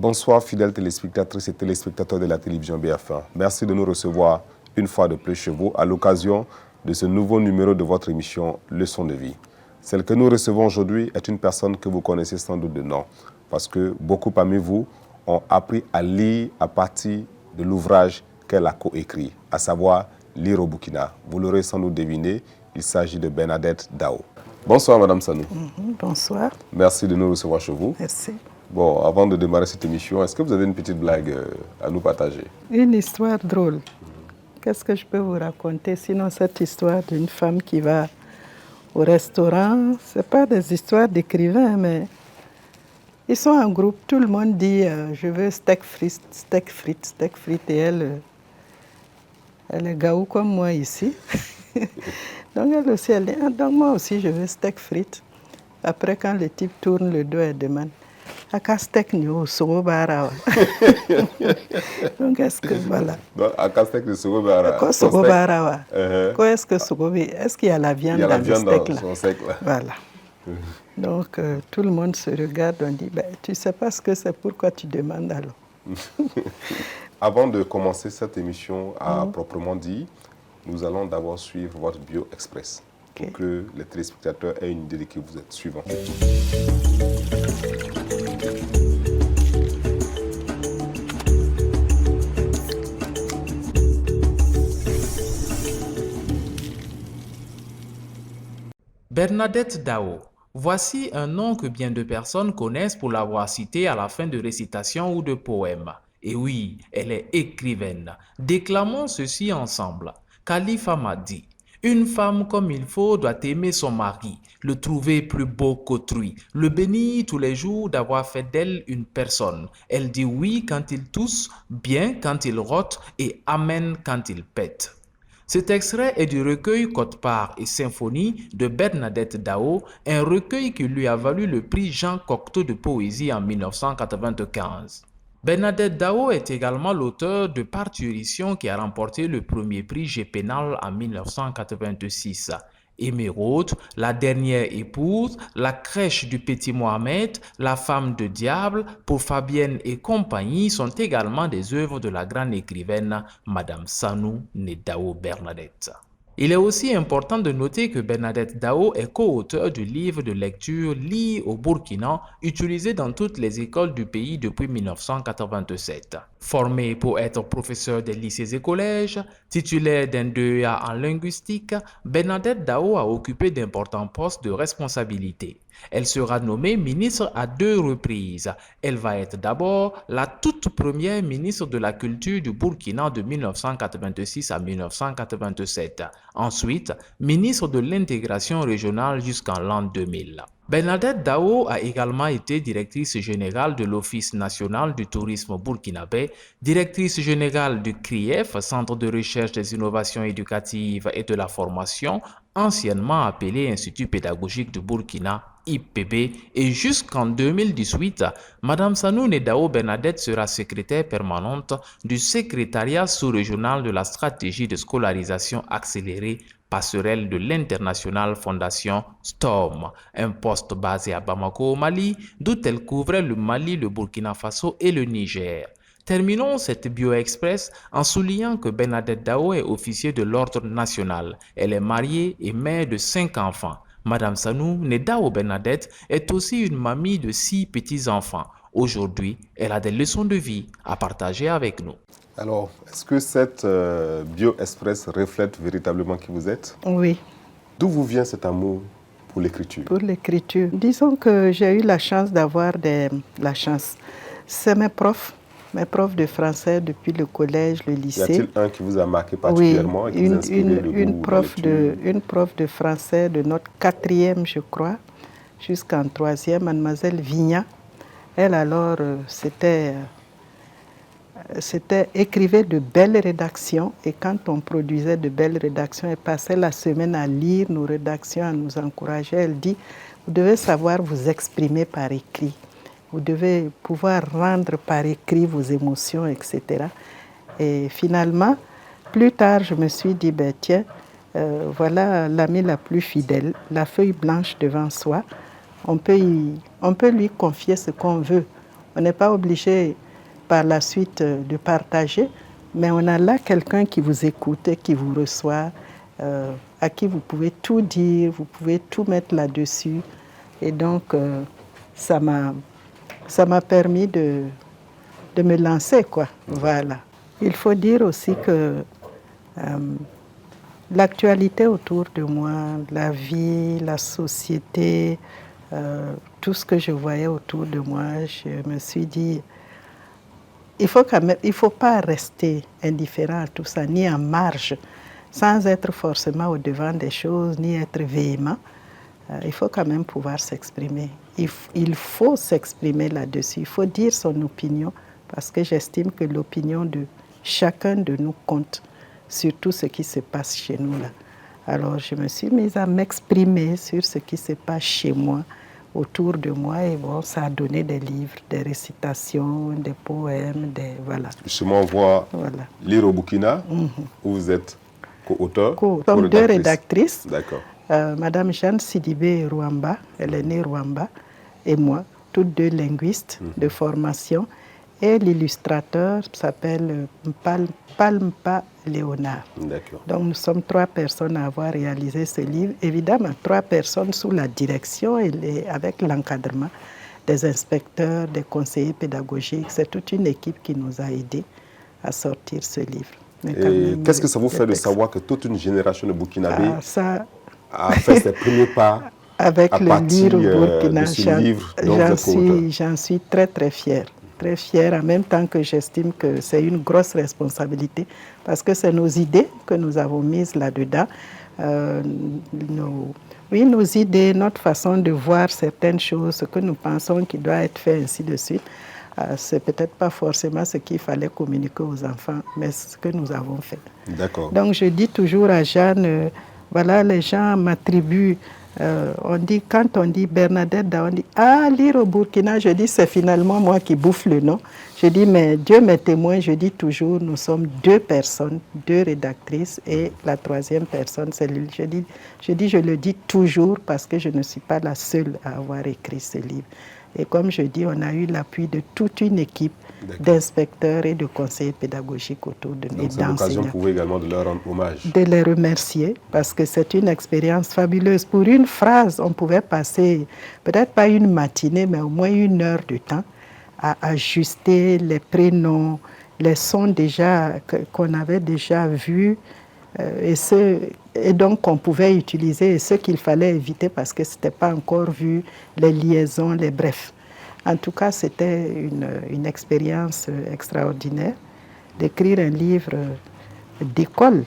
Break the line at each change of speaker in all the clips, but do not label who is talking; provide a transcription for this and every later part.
Bonsoir fidèles téléspectatrices et téléspectateurs de la télévision BF1. Merci de nous recevoir une fois de plus chez vous à l'occasion de ce nouveau numéro de votre émission Leçon de vie. Celle que nous recevons aujourd'hui est une personne que vous connaissez sans doute de nom, parce que beaucoup parmi vous ont appris à lire à partir de l'ouvrage qu'elle a coécrit, à savoir Lire au Burkina. Vous l'aurez sans doute deviné, il s'agit de Bernadette Daho. Bonsoir Madame Sanou.
Bonsoir.
Merci de nous recevoir chez vous.
Merci.
Bon, avant de démarrer cette émission, est-ce que vous avez une petite blague à nous partager?
Une histoire drôle. Qu'est-ce que je peux vous raconter? Sinon, cette histoire d'une femme qui va au restaurant, ce n'est pas des histoires d'écrivains, mais ils sont en groupe. Tout le monde dit je veux steak frites, steak frites, steak frites. Et elle est gaou comme moi ici. Donc elle aussi, elle dit donc moi aussi je veux steak frites. Après, quand le type tourne le dos, elle demande aka steak ni o sogo bara. Donc est-ce que voilà.
Aka steak de sogo bara.
Quoi sogo bara? Quoi est-ce que sogo? Est-ce qu'il y a la viande dans le steak là?
Son steak là.
Voilà. Donc tout le monde se regarde, on dit tu sais pas ce que c'est, pourquoi tu demandes alors?
Avant de commencer cette émission à proprement dit, nous allons d'abord suivre votre bio express pour que les téléspectateurs aient une idée de qui vous êtes suivant.
Bernadette Daho. Voici un nom que bien de personnes connaissent pour l'avoir cité à la fin de récitations ou de poèmes. Et oui, elle est écrivaine. Déclamons ceci ensemble. Khalifa m'a dit: une femme comme il faut doit aimer son mari, le trouver plus beau qu'autrui, le bénir tous les jours d'avoir fait d'elle une personne. Elle dit oui quand il tousse, bien quand il rote et amen quand il pète. Cet extrait est du recueil Quote-part et symphonie de Bernadette Daho, un recueil qui lui a valu le prix Jean Cocteau de poésie en 1995. Bernadette Daho est également l'auteur de Parturition qui a remporté le premier prix G-Pénal en 1986. Émeraude, La dernière épouse, La crèche du petit Mohamed, La femme de diable, Pour Fabienne et compagnie sont également des œuvres de la grande écrivaine Madame Sanou née Daho Bernadette. Il est aussi important de noter que Bernadette Daho est co-auteur du livre de lecture Lire au Burkina, utilisé dans toutes les écoles du pays depuis 1987. Formée pour être professeure des lycées et collèges, titulaire d'un DEA en linguistique, Bernadette Daho a occupé d'importants postes de responsabilité. Elle sera nommée ministre à 2 reprises. Elle va être d'abord la toute première ministre de la Culture du Burkina de 1986 à 1987. Ensuite, ministre de l'Intégration régionale jusqu'en l'an 2000. Bernadette Daho a également été directrice générale de l'Office national du tourisme burkinabé, directrice générale du CRIEF, Centre de recherche des innovations éducatives et de la formation, anciennement appelé Institut pédagogique du Burkina, IPB, et jusqu'en 2018, Madame Sanou née Daho Bernadette sera secrétaire permanente du secrétariat sous-régional de la stratégie de scolarisation accélérée passerelle de l'International Fondation STORM, un poste basé à Bamako au Mali, d'où elle couvrait le Mali, le Burkina Faso et le Niger. Terminons cette bio-express en soulignant que Bernadette Daho est officier de l'Ordre national. Elle est mariée et mère de 5 enfants. Madame Sanou, née Daho Bernadette, est aussi une mamie de 6 petits-enfants. Aujourd'hui, elle a des leçons de vie à partager avec nous.
Alors, est-ce que cette bio-express reflète véritablement qui vous êtes?
Oui.
D'où vous vient cet amour pour l'écriture?
Pour l'écriture. Disons que j'ai eu la chance d'avoir la chance. C'est mes profs de français depuis le collège, le lycée.
Y a-t-il un qui vous a marqué particulièrement?
Oui,
et qui vous a inspiré
une prof de français de notre 4e, je crois, jusqu'en 3e, mademoiselle Vigna. Elle alors, écrivait de belles rédactions, et quand on produisait de belles rédactions, elle passait la semaine à lire nos rédactions, à nous encourager. Elle dit, vous devez savoir vous exprimer par écrit. Vous devez pouvoir rendre par écrit vos émotions, etc. Et finalement, plus tard, je me suis dit, tiens, voilà l'amie la plus fidèle, la feuille blanche devant soi. On peut lui confier ce qu'on veut. On n'est pas obligé par la suite de partager, mais on a là quelqu'un qui vous écoute et qui vous reçoit, à qui vous pouvez tout dire, vous pouvez tout mettre là-dessus. Et donc, ça m'a permis de me lancer, quoi. Voilà. Il faut dire aussi que l'actualité autour de moi, la vie, la société, tout ce que je voyais autour de moi, je me suis dit, il faut pas rester indifférent à tout ça, ni en marge, sans être forcément au devant des choses, ni être véhément. Il faut quand même pouvoir s'exprimer. Il faut s'exprimer là-dessus, il faut dire son opinion, parce que j'estime que l'opinion de chacun de nous compte sur tout ce qui se passe chez nous là. Alors je me suis mise à m'exprimer sur ce qui se passe chez moi, autour de moi, et bon, ça a donné des livres, des récitations, des poèmes, voilà.
Justement, on voit Lire au Burkina, où vous êtes co-auteur.
Nous sommes deux rédactrices.
D'accord.
Madame Jeanne Sidibé Rwamba, elle est née Rwamba, et moi, toutes deux linguistes de formation. Et l'illustrateur s'appelle Palmpa Léonard. Donc nous sommes 3 personnes à avoir réalisé ce livre. Évidemment, 3 personnes sous la direction et avec l'encadrement des inspecteurs, des conseillers pédagogiques. C'est toute une équipe qui nous a aidés à sortir ce livre.
Et qu'est-ce que ça vous fait de savoir que toute une génération de Burkinabés a fait ses premiers pas
avec le Lire au Burkina?
De ce livre
J'en suis très très fière. Très fière, en même temps que j'estime que c'est une grosse responsabilité, parce que c'est nos idées que nous avons mises là-dedans. Nos idées, notre façon de voir certaines choses, ce que nous pensons qui doit être fait, ainsi de suite. C'est peut-être pas forcément ce qu'il fallait communiquer aux enfants, mais ce que nous avons fait.
D'accord.
Donc je dis toujours à Jeanne, voilà, les gens m'attribuent, quand on dit Bernadette Daou, on dit « Ah, Lire au Burkina », je dis c'est finalement moi qui bouffe le nom. Je dis mais Dieu m'est témoin, je dis toujours nous sommes 2 personnes, 2 rédactrices, et la 3e personne c'est lui. Je le dis toujours parce que je ne suis pas la seule à avoir écrit ce livre. Et comme je dis, on a eu l'appui de toute une équipe d'inspecteurs et de conseillers pédagogiques autour de nous.
Donc c'est l'occasion pour vous également de leur rendre hommage.
De les remercier, parce que c'est une expérience fabuleuse. Pour une phrase, on pouvait passer peut-être pas une matinée, mais au moins 1 heure de temps à ajuster les prénoms, les sons déjà qu'on avait déjà vus, et donc qu'on pouvait utiliser, et ceux qu'il fallait éviter parce que ce n'était pas encore vu, les liaisons, les brefs. En tout cas, c'était une expérience extraordinaire d'écrire un livre d'école,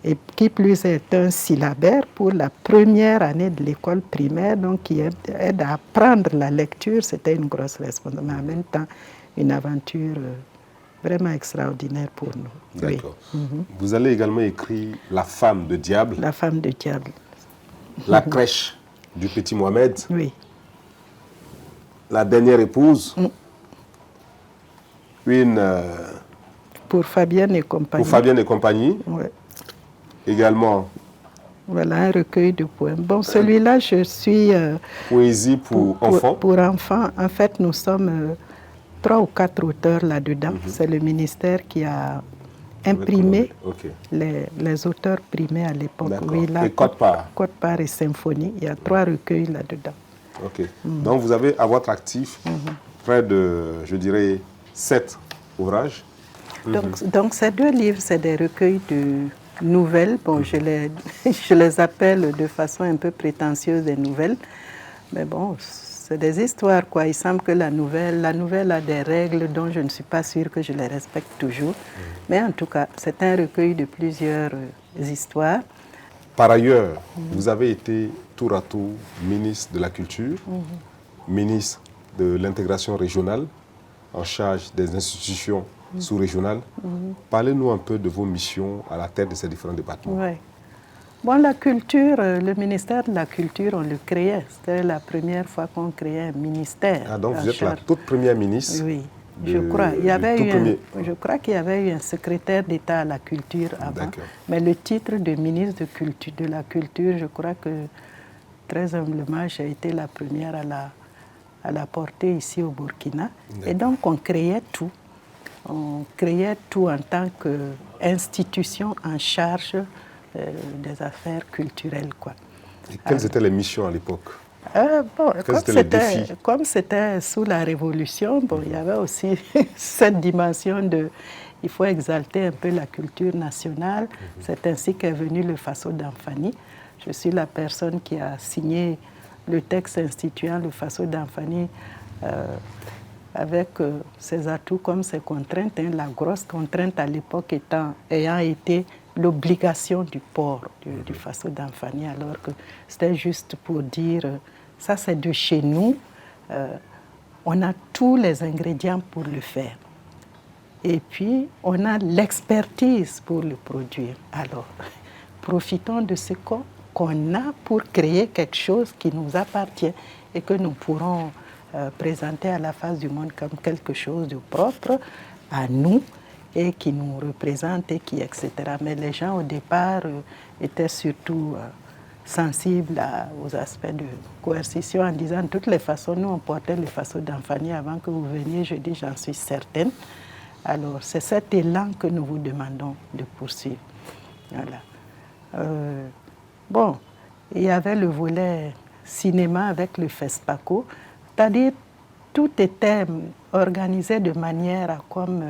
et qui plus est un syllabaire pour la première année de l'école primaire, donc qui aide à apprendre la lecture. C'était une grosse responsabilité, mais en même temps une aventure vraiment extraordinaire pour nous.
D'accord. Oui. Vous allez également écrire La femme de diable.
La femme de diable.
La crèche du petit Mohamed.
Oui.
La dernière épouse.
Pour Fabienne et compagnie.
Pour Fabienne et compagnie.
Oui.
Également.
Voilà, un recueil de poèmes. Bon, celui-là, je suis...
Poésie pour enfants.
Pour enfants. En fait, nous sommes 3 ou 4 auteurs là-dedans. C'est le ministère qui a imprimé les auteurs primés à l'époque.
Oui, et Côte-Part.
Côte-Part et Symphonie. Il y a 3 recueils là-dedans.
Ok. Donc vous avez à votre actif près de, je dirais, 7 ouvrages.
Donc ces 2 livres, c'est des recueils de nouvelles. Bon, je les appelle de façon un peu prétentieuse des nouvelles. Mais bon, c'est des histoires, quoi. Il semble que la nouvelle a des règles dont je ne suis pas sûre que je les respecte toujours. Mais en tout cas, c'est un recueil de plusieurs histoires.
Par ailleurs, vous avez été tour à tour ministre de la Culture, ministre de l'intégration régionale, en charge des institutions sous-régionales. Parlez-nous un peu de vos missions à la tête de ces différents départements.
Oui. Bon, la culture, le ministère de la Culture, on le créait. C'était la première fois qu'on créait un ministère.
Ah, donc vous êtes la toute première ministre?
Oui, je crois. Je crois qu'il y avait eu un secrétaire d'État à la culture avant. Mais le titre de ministre de la Culture, je crois que, très humblement, j'ai été la première à la porter ici au Burkina. Et donc, on créait tout. On créait tout en tant qu'institution en charge des affaires culturelles, quoi.
Et quelles étaient les missions à l'époque?
Comme c'était sous la Révolution, il y avait aussi cette dimension de... Il faut exalter un peu la culture nationale. C'est ainsi qu'est venu le Faso d'Anfani. Je suis la personne qui a signé le texte instituant le Faso d'Anfani avec ses atouts comme ses contraintes. La grosse contrainte à l'époque ayant été l'obligation du port du Faso d'Anfani, alors que c'était juste pour dire, ça c'est de chez nous, on a tous les ingrédients pour le faire. Et puis, on a l'expertise pour le produire. Alors, profitons de ce qu'on a pour créer quelque chose qui nous appartient et que nous pourrons présenter à la face du monde comme quelque chose de propre à nous et qui nous représente, et qui, etc. Mais les gens, au départ, étaient surtout sensibles aux aspects de coercition en disant, de toutes les façons, nous, on portait le Faso d'Anfani avant que vous veniez. Je dis, j'en suis certaine. Alors, c'est cet élan que nous vous demandons de poursuivre. Voilà. Bon, il y avait le volet cinéma avec le FESPACO, c'est-à-dire tout était organisé de manière à comme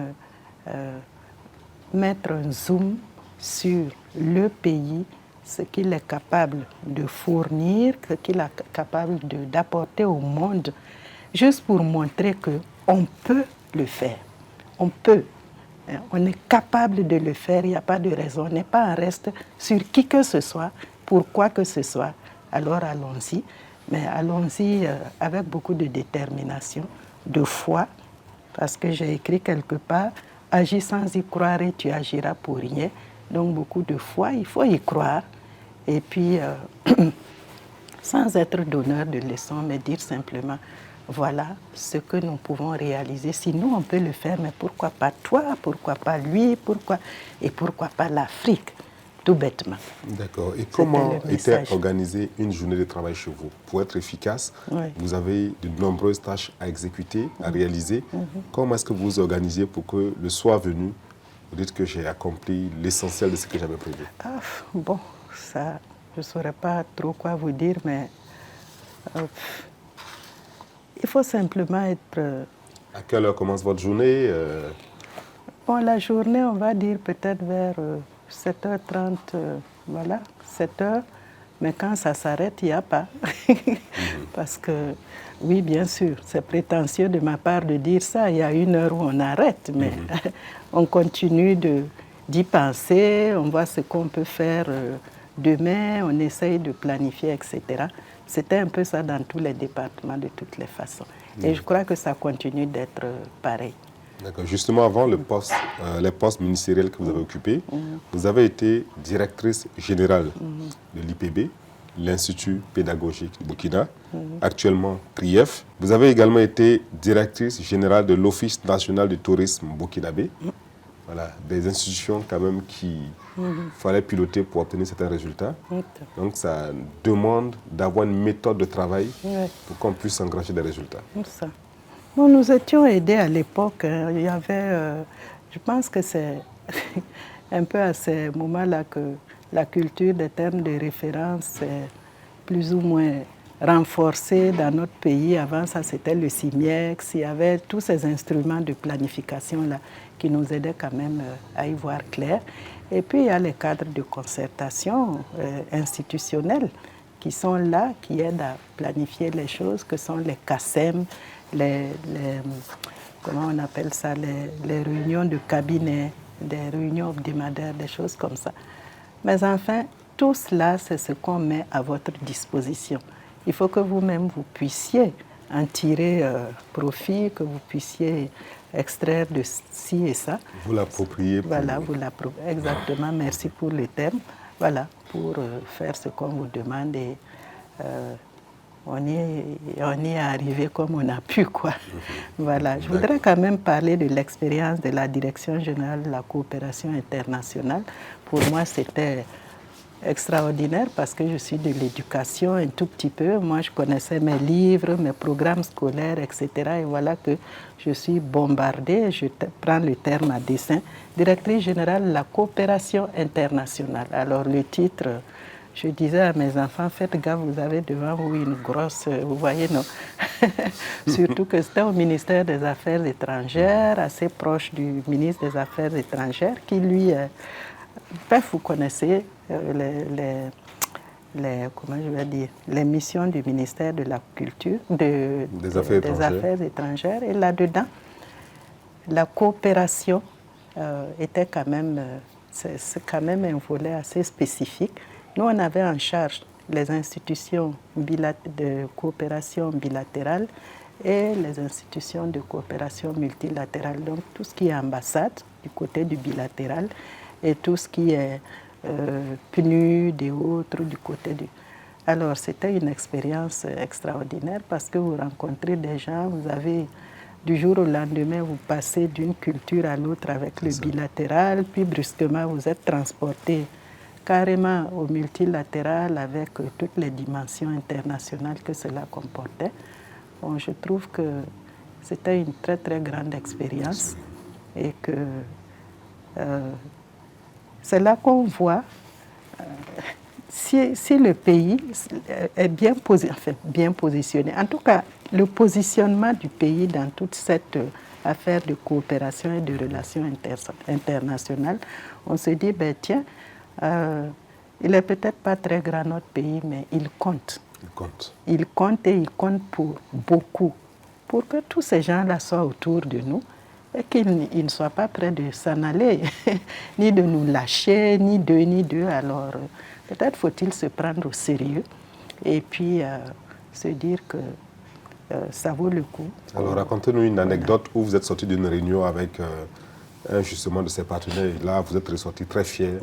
mettre un zoom sur le pays, ce qu'il est capable de fournir, ce qu'il est capable d'apporter au monde, juste pour montrer qu'on peut le faire. On peut. On est capable de le faire, il n'y a pas de raison. On n'est pas en reste sur qui que ce soit, pour quoi que ce soit. Alors allons-y, mais allons-y avec beaucoup de détermination, de foi, parce que j'ai écrit quelque part, agis sans y croire et tu agiras pour rien. Donc beaucoup de foi, il faut y croire. Et puis, sans être donneur de leçons, mais dire simplement, voilà ce que nous pouvons réaliser. Si nous, on peut le faire, mais pourquoi pas toi, pourquoi pas lui, et pourquoi pas l'Afrique, tout bêtement.
D'accord. Et comment était organisée une journée de travail chez vous? Pour être efficace, vous avez de nombreuses tâches à exécuter, à réaliser. Comment est-ce que vous vous organisez pour que le soir venu, vous dites que j'ai accompli l'essentiel de ce que j'avais prévu?
Bon, ça, je ne saurais pas trop quoi vous dire, mais... il faut simplement être...
À quelle heure commence votre journée?
Bon, la journée, on va dire peut-être vers 7h30, voilà, 7h. Mais quand ça s'arrête, il n'y a pas. Parce que, oui, bien sûr, c'est prétentieux de ma part de dire ça. Il y a une heure où on arrête, mais on continue d'y penser, on voit ce qu'on peut faire demain, on essaye de planifier, etc. C'était un peu ça dans tous les départements, de toutes les façons. Et je crois que ça continue d'être pareil.
D'accord. Justement, avant les postes ministériels que vous avez occupés, vous avez été directrice générale de l'IPB, l'Institut pédagogique du Burkina, actuellement CRIEF. Vous avez également été directrice générale de l'Office national du tourisme burkinabé. Voilà, des institutions quand même qu'il fallait piloter pour obtenir certains résultats. Donc ça demande d'avoir une méthode de travail pour qu'on puisse engranger des résultats.
Ça. Bon, nous étions aidés à l'époque. Il y avait, je pense que c'est un peu à ces moments-là que la culture des termes de référence est plus ou moins renforcée dans notre pays. Avant ça, c'était le CIMIEX. Il y avait tous ces instruments de planification-là qui nous aidaient quand même à y voir clair. Et puis, il y a les cadres de concertation institutionnels qui sont là, qui aident à planifier les choses, que sont les CACEM, comment on appelle ça, les réunions de cabinet, des réunions hebdomadaires, des choses comme ça. Mais enfin, tout cela, c'est ce qu'on met à votre disposition. Il faut que vous-même, vous puissiez en tirer profit, que vous puissiez extraire de ci et ça.
Vous l'appropriez.
Voilà, vous l'appropriez. Exactement, merci pour le terme. Voilà, pour faire ce qu'on vous demande et on y est arrivé comme on a pu, quoi. Voilà, je voudrais quand même parler de l'expérience de la Direction générale de la coopération internationale. Pour moi, c'était extraordinaire parce que je suis de l'éducation un tout petit peu. Moi, je connaissais mes livres, mes programmes scolaires, etc. Et voilà que je suis bombardée, je prends le terme à dessein, directrice générale de la coopération internationale. Alors le titre, je disais à mes enfants, faites gaffe, vous avez devant vous une grosse, vous voyez, non. Surtout que c'était au ministère des Affaires étrangères, assez proche du ministre des Affaires étrangères, qui lui, bref, vous connaissez comment je vais dire, les missions du ministère de la Culture, des Affaires étrangères. Et là-dedans, la coopération était quand même, c'est quand même un volet assez spécifique. Nous, on avait en charge les institutions de coopération bilatérale et les institutions de coopération multilatérale. Donc, tout ce qui est ambassade du côté du bilatéral et tout ce qui est PNUD et autres du côté du... Alors, c'était une expérience extraordinaire parce que vous rencontrez des gens, vous avez... Du jour au lendemain, vous passez d'une culture à l'autre avec le bilatéral, puis brusquement, vous êtes transporté carrément au multilatéral avec toutes les dimensions internationales que cela comportait. Bon, je trouve que c'était une très, très grande expérience et que c'est là qu'on voit si le pays est bien positionné. En tout cas, le positionnement du pays dans toute cette affaire de coopération et de relations internationales, on se dit, ben tiens, il n'est peut-être pas très grand notre pays, mais il compte. Il compte et il compte pour beaucoup. Pour que tous ces gens-là soient autour de nous et qu'ils ne soient pas prêts de s'en aller, ni de nous lâcher, ni d'eux. Alors, peut-être faut-il se prendre au sérieux et puis se dire que ça vaut le coup.
Alors, racontez-nous une anecdote où vous êtes sorti d'une réunion avec un justement de ses partenaires. Et là, vous êtes ressorti très fier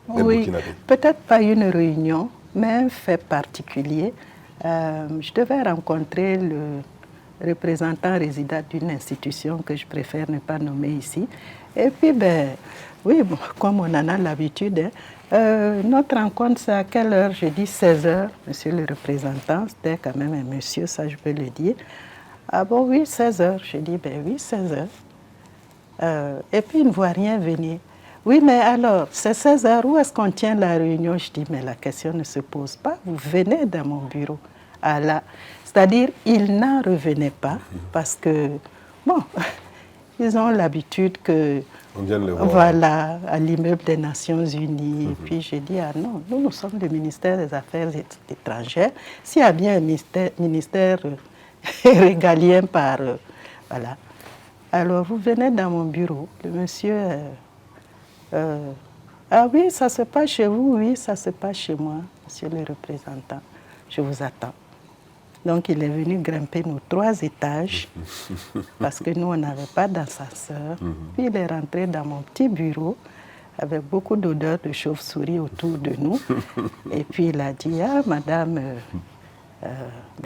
d'être burkinabé.
Peut-être pas une réunion, mais un fait particulier. Je devais rencontrer le représentant résident d'une institution que je préfère ne pas nommer ici. Et puis, oui, bon, comme on en a l'habitude, notre rencontre, c'est à quelle heure? Je dis 16h, monsieur le représentant. C'était quand même un monsieur, ça je peux le dire. Ah bon, oui, 16h. Je dis, oui, 16h. Et puis, il ne voit rien venir. Oui, mais alors, c'est 16h, où est-ce qu'on tient la réunion? Je dis, mais la question ne se pose pas. Vous venez dans mon bureau. C'est-à-dire, ils n'en revenaient pas parce que, bon, ils ont l'habitude que...
On vient de le voir.
Voilà, à l'immeuble des Nations Unies. Et puis j'ai dit, ah non, nous sommes le ministère des Affaires étrangères. S'il y a bien un ministère régalien par... voilà. Alors vous venez dans mon bureau, le monsieur... ah oui, ça se passe chez vous? Oui, ça se passe chez moi, monsieur le représentant. Je vous attends. Donc, il est venu grimper nos 3 étages parce que nous, on n'avait pas d'ascenseur. Puis, il est rentré dans mon petit bureau avec beaucoup d'odeurs de chauve-souris autour de nous. Et puis, il a dit, ah, madame,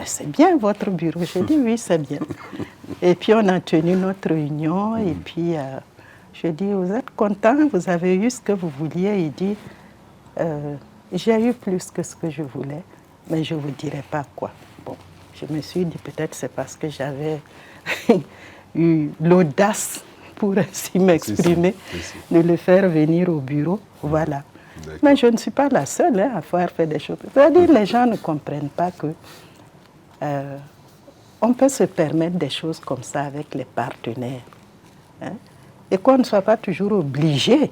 c'est bien votre bureau. J'ai dit, oui, c'est bien. Et puis, on a tenu notre réunion. Et puis, je dis, vous êtes content? Vous avez eu ce que vous vouliez? Il dit, j'ai eu plus que ce que je voulais, mais je ne vous dirai pas quoi. Bon, je me suis dit peut-être c'est parce que j'avais eu l'audace, pour ainsi m'exprimer, de le faire venir au bureau. Voilà. Mais je ne suis pas la seule à avoir fait des choses. C'est-à-dire les gens ne comprennent pas que on peut se permettre des choses comme ça avec les partenaires. Hein? Et qu'on ne soit pas toujours obligé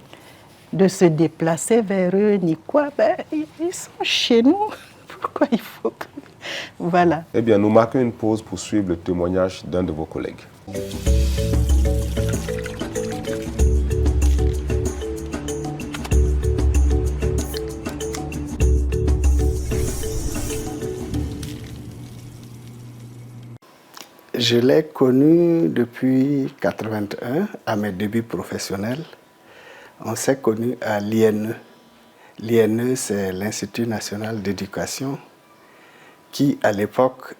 de se déplacer vers eux, ni quoi. Ils sont chez nous. Pourquoi il faut que... Voilà.
Eh bien, nous marquons une pause pour suivre le témoignage d'un de vos collègues.
Je l'ai connu depuis 1981, à mes débuts professionnels. On s'est connu à l'INE. L'INE, c'est l'Institut national d'éducation qui, à l'époque,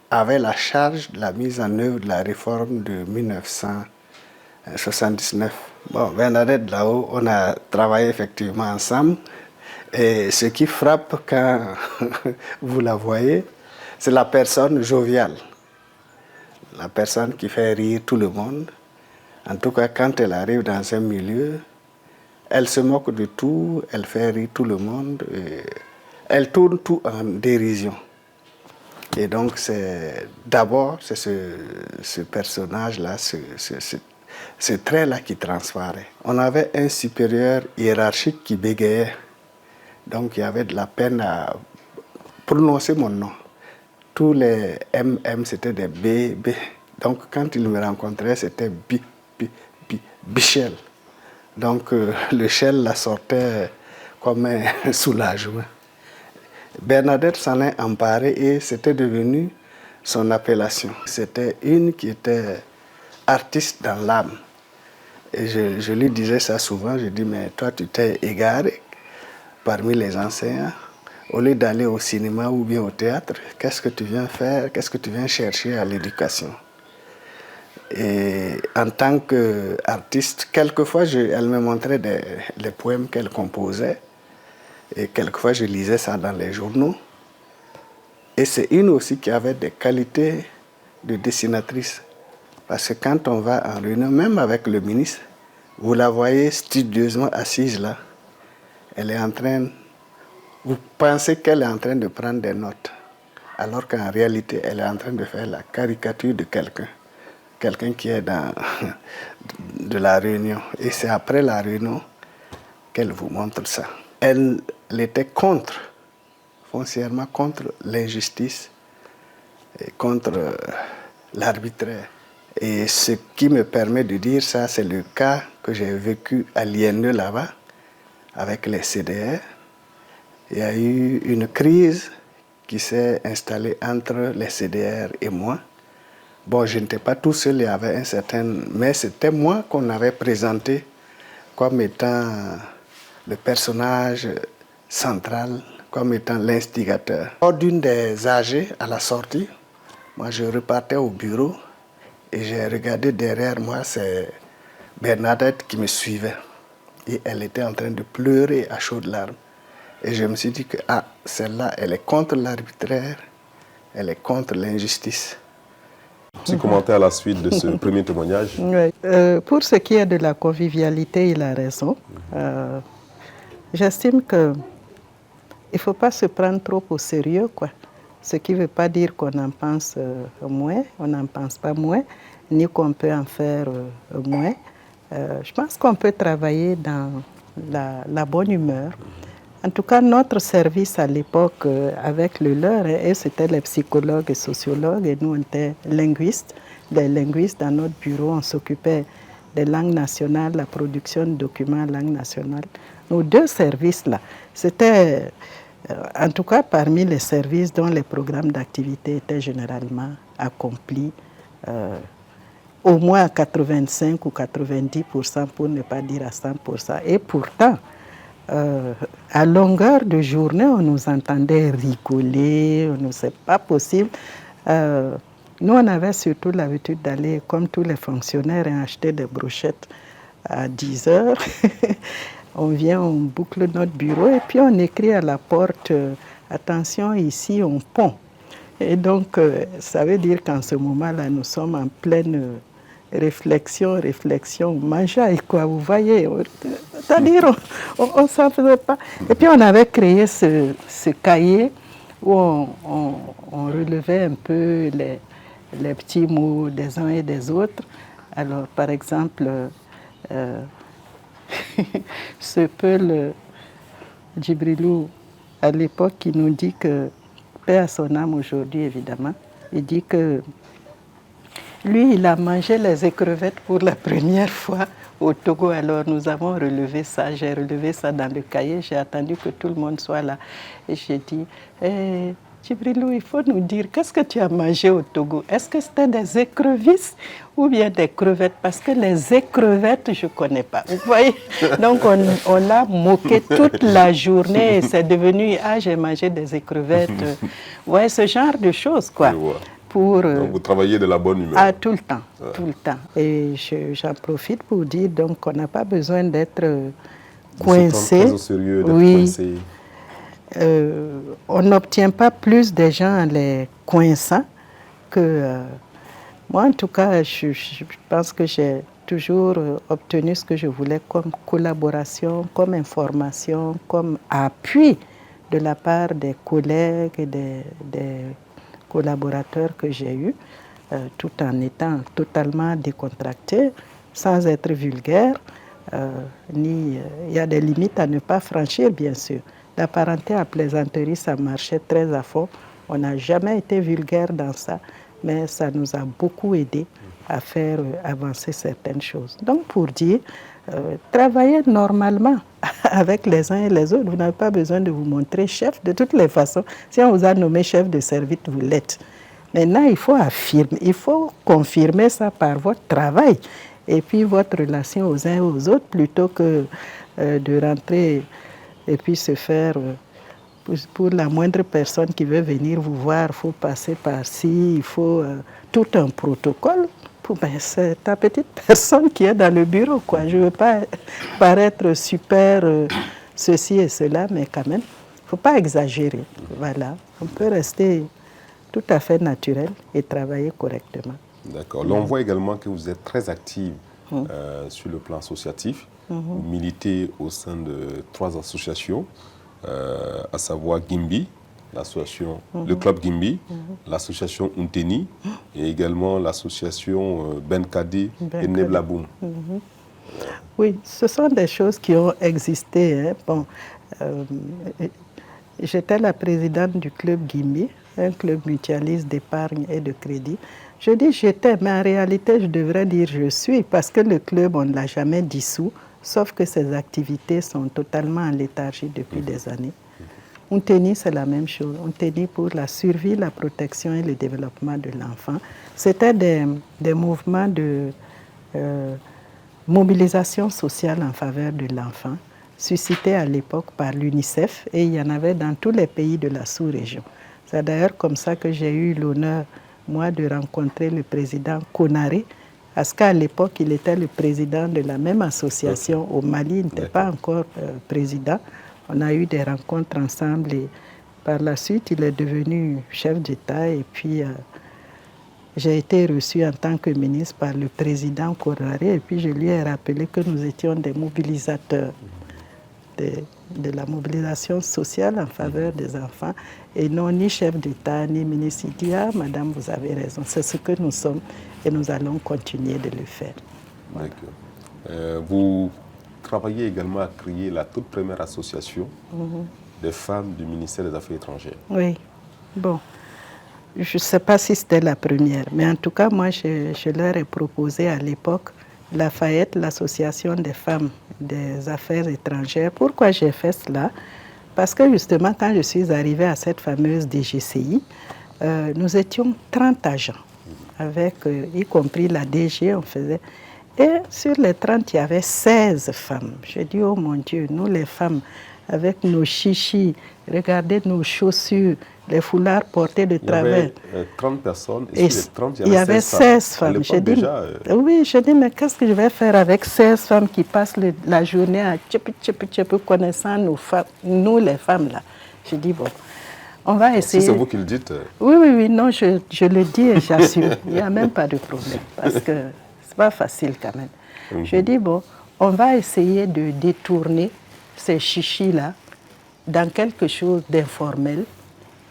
avait la charge de la mise en œuvre de la réforme de 1979. Bon, Bernadette là-haut, on a travaillé effectivement ensemble Et ce qui frappe quand vous la voyez, c'est la personne joviale. La personne qui fait rire tout le monde. En tout cas, quand elle arrive dans un milieu, elle se moque de tout, elle fait rire tout le monde, et elle tourne tout en dérision. Et donc, d'abord, c'est ce personnage-là, ce trait-là qui transparaît. On avait un supérieur hiérarchique qui bégayait. Donc, il y avait de la peine à prononcer mon nom. Tous les MM, c'était des B. Donc, quand il me rencontrait, c'était Bichel. Donc, le Shell la sortait comme un soulagement. Bernadette s'en est emparée et c'était devenu son appellation. C'était une qui était artiste dans l'âme. Et je lui disais ça souvent, je dis, mais toi tu t'es égaré parmi les enseignants. Au lieu d'aller au cinéma ou bien au théâtre, qu'est-ce que tu viens faire, qu'est-ce que tu viens chercher à l'éducation? Et en tant qu'artiste, quelquefois elle me montrait les poèmes qu'elle composait. Et quelquefois, je lisais ça dans les journaux. Et c'est une aussi qui avait des qualités de dessinatrice. Parce que quand on va en réunion, même avec le ministre, vous la voyez studieusement assise là. Elle est en train... Vous pensez qu'elle est en train de prendre des notes. Alors qu'en réalité, elle est en train de faire la caricature de quelqu'un. Quelqu'un qui est dans de la réunion. Et c'est après la réunion qu'elle vous montre ça. Elle était foncièrement contre l'injustice et contre l'arbitraire. Et ce qui me permet de dire ça, c'est le cas que j'ai vécu à l'INE là-bas, avec les CDR. Il y a eu une crise qui s'est installée entre les CDR et moi. Bon, je n'étais pas tout seul, il y avait un certain... Mais c'était moi qu'on avait présenté comme étant le personnage central, comme étant l'instigateur. Lors d'une des AG, à la sortie, moi je repartais au bureau et j'ai regardé derrière moi, c'est Bernadette qui me suivait. Et elle était en train de pleurer à chaudes larmes. Et je me suis dit que celle-là, elle est contre l'arbitraire, elle est contre l'injustice.
Petit commentaire à la suite de ce premier témoignage.
Oui. Pour ce qui est de la convivialité, il a raison. J'estime qu'il ne faut pas se prendre trop au sérieux, quoi. Ce qui ne veut pas dire qu'on en pense moins, on n'en pense pas moins, ni qu'on peut en faire moins. Je pense qu'on peut travailler dans la bonne humeur. En tout cas, notre service à l'époque, avec le leur, c'était les psychologues et sociologues, et nous, on était linguistes. Les linguistes, dans notre bureau, on s'occupait des langues nationales, la production de documents en langue nationale. Nos deux services-là, c'était, en tout cas, parmi les services dont les programmes d'activité étaient généralement accomplis, au moins à 85 ou 90%, pour ne pas dire à 100%. Et pourtant, à longueur de journée, on nous entendait rigoler, c'est pas possible. Nous, on avait surtout l'habitude d'aller, comme tous les fonctionnaires, acheter des brochettes à 10 heures. On vient, on boucle notre bureau et puis on écrit à la porte « Attention, ici, on pond ». Et donc, ça veut dire qu'en ce moment-là, nous sommes en pleine réflexion, mangeaille, quoi, vous voyez. C'est-à-dire, on ne s'en faisait pas. Et puis, on avait créé ce cahier où on relevait un peu les petits mots des uns et des autres. Alors, par exemple, ce Peul Djibrilou, à l'époque, qui nous dit que, paix à son âme aujourd'hui, évidemment, il dit que lui, il a mangé les écrevettes pour la première fois au Togo. Alors, nous avons relevé ça. J'ai relevé ça dans le cahier. J'ai attendu que tout le monde soit là. Et j'ai dit, Djibrilou, il faut nous dire, qu'est-ce que tu as mangé au Togo? Est-ce que c'était des écrevisses ou bien des crevettes? Parce que les écrevettes, je ne connais pas. Vous voyez? Donc, on l'a moqué toute la journée. C'est devenu, j'ai mangé des écrevettes. Vous voyez, ce genre de choses, quoi. Donc,
vous travaillez de la bonne humeur.
Tout le temps, tout le temps. Et j'en profite pour dire donc qu'on n'a pas besoin d'être coincé.
Très au sérieux, d'être coincé.
on n'obtient pas plus des gens en les coinçant que... moi, en tout cas, je pense que j'ai toujours obtenu ce que je voulais comme collaboration, comme information, comme appui de la part des collègues et des collaborateurs que j'ai eus, tout en étant totalement décontracté, sans être vulgaire. Il y a des limites à ne pas franchir, bien sûr. La parenté à plaisanterie, ça marchait très à fond. On n'a jamais été vulgaire dans ça, mais ça nous a beaucoup aidé à faire avancer certaines choses. Donc, pour dire, travaillez normalement avec les uns et les autres. Vous n'avez pas besoin de vous montrer chef. De toutes les façons, si on vous a nommé chef de service, vous l'êtes. Maintenant, il faut affirmer, il faut confirmer ça par votre travail et puis votre relation aux uns et aux autres, plutôt que de rentrer et puis se faire... pour la moindre personne qui veut venir vous voir, il faut passer par-ci, il faut tout un protocole. C'est ta petite personne qui est dans le bureau, quoi. Je ne veux pas paraître super ceci et cela, mais quand même, il ne faut pas exagérer. Voilà. On peut rester tout à fait naturel et travailler correctement.
D'accord. L'on voit également que vous êtes très active sur le plan associatif. Vous militez au sein de 3 associations, à savoir Gimbi, l'association, le club Gimbi, l'association Unteni et également l'association Benkadi et Neblaboum.
Oui, ce sont des choses qui ont existé. Hein. Bon, j'étais la présidente du club Gimbi, un club mutualiste d'épargne et de crédit. Je dis j'étais, mais en réalité, je devrais dire je suis, parce que le club, on ne l'a jamais dissous, sauf que ses activités sont totalement en léthargie depuis des années. Unteni, c'est la même chose. Unteni pour la survie, la protection et le développement de l'enfant. C'était des mouvements de mobilisation sociale en faveur de l'enfant, suscités à l'époque par l'UNICEF, et il y en avait dans tous les pays de la sous-région. C'est d'ailleurs comme ça que j'ai eu l'honneur, moi, de rencontrer le président Konaré, parce qu'à l'époque, il était le président de la même association au Mali, il n'était pas encore président. On a eu des rencontres ensemble et par la suite, il est devenu chef d'État et puis j'ai été reçu en tant que ministre par le président Konaré et puis je lui ai rappelé que nous étions des mobilisateurs de la mobilisation sociale en faveur des enfants et non ni chef d'État ni ministre. Il dit, ah, madame, vous avez raison, c'est ce que nous sommes et nous allons continuer de le faire. Voilà.
Vous travaillez également à créer la toute première association des femmes du ministère des Affaires étrangères. Oui,
bon, je ne sais pas si c'était la première, mais en tout cas, moi, je leur ai proposé à l'époque Lafayette, l'association des femmes des affaires étrangères. Pourquoi j'ai fait cela? Parce que justement, quand je suis arrivée à cette fameuse DGCI, nous étions 30 agents, avec, y compris la DG, on faisait... Et sur les 30, il y avait 16 femmes. Je dis, oh mon Dieu, nous les femmes, avec nos chichis, regardez nos chaussures, les foulards portés de travers.
Il y avait 30 personnes et sur les 30,
il y avait 16 femmes. Je dis, oui, je dis, mais qu'est-ce que je vais faire avec 16 femmes qui passent la journée à tchep, connaissant nos femmes, nous les femmes là. Je dis, bon, on va essayer.
Si c'est vous qui le dites.
Oui, non, je le dis et j'assume. Il n'y a même pas de problème parce que c'est pas facile quand même. Je dis, bon, on va essayer de détourner ces chichis-là dans quelque chose d'informel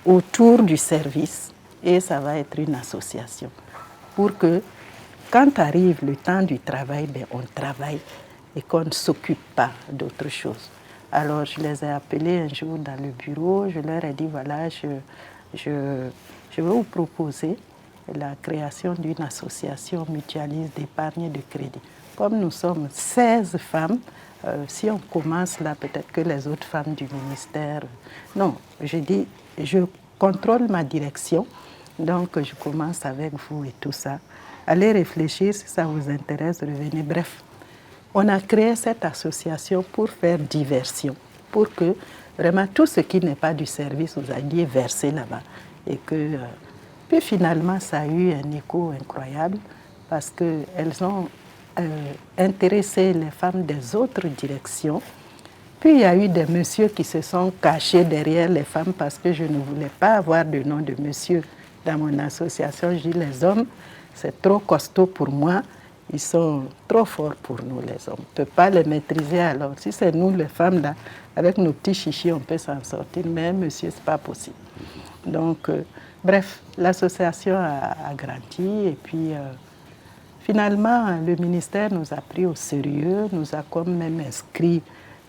autour du service et ça va être une association pour que quand arrive le temps du travail, ben, on travaille et qu'on ne s'occupe pas d'autre chose. Alors je les ai appelés un jour dans le bureau, je leur ai dit voilà, je vais vous proposer la création d'une association mutualiste d'épargne et de crédit. Comme nous sommes 16 femmes, si on commence là, peut-être que les autres femmes du ministère... Non, je dis, je contrôle ma direction, donc je commence avec vous et tout ça. Allez réfléchir, si ça vous intéresse, revenez. Bref, on a créé cette association pour faire diversion, pour que vraiment tout ce qui n'est pas du service, vous alliez verser là-bas. Et que, puis finalement, ça a eu un écho incroyable, parce qu'elles ont intéressé les femmes des autres directions. puis il y a eu des messieurs qui se sont cachés derrière les femmes parce que je ne voulais pas avoir de nom de monsieur dans mon association. Je dis les hommes, c'est trop costaud pour moi. Ils sont trop forts pour nous, les hommes. On ne peut pas les maîtriser alors. Si c'est nous, les femmes, là, avec nos petits chichis, on peut s'en sortir. Mais monsieur, ce n'est pas possible. Donc, bref, l'association a grandi. Et puis, finalement, le ministère nous a pris au sérieux, nous a quand même inscrits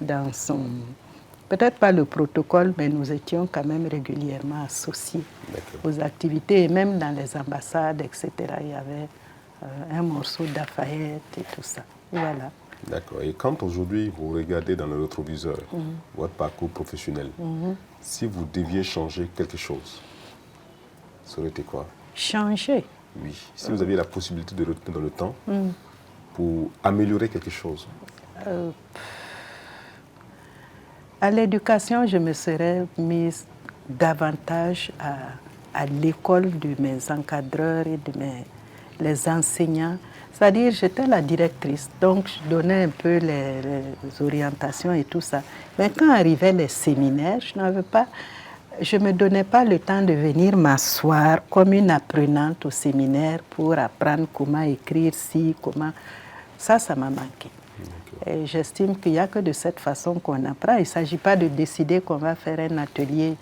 dans son... Peut-être pas le protocole, mais nous étions quand même régulièrement associés aux activités. Et même dans les ambassades, etc., il y avait... un morceau d'Afayette et tout ça. Voilà.
D'accord. Et quand aujourd'hui vous regardez dans le rétroviseur votre parcours professionnel, si vous deviez changer quelque chose, ça aurait été quoi?
Changer?
Oui. Si vous aviez la possibilité de retourner dans le temps pour améliorer quelque chose.
À l'éducation, je me serais mise davantage à l'école de mes encadreurs et de les enseignants. C'est-à-dire, j'étais la directrice, donc je donnais un peu les orientations et tout ça. Mais quand arrivaient les séminaires, je ne me donnais pas le temps de venir m'asseoir comme une apprenante au séminaire pour apprendre comment écrire comment... Ça m'a manqué. Et j'estime qu'il n'y a que de cette façon qu'on apprend. Il ne s'agit pas de décider qu'on va faire un atelier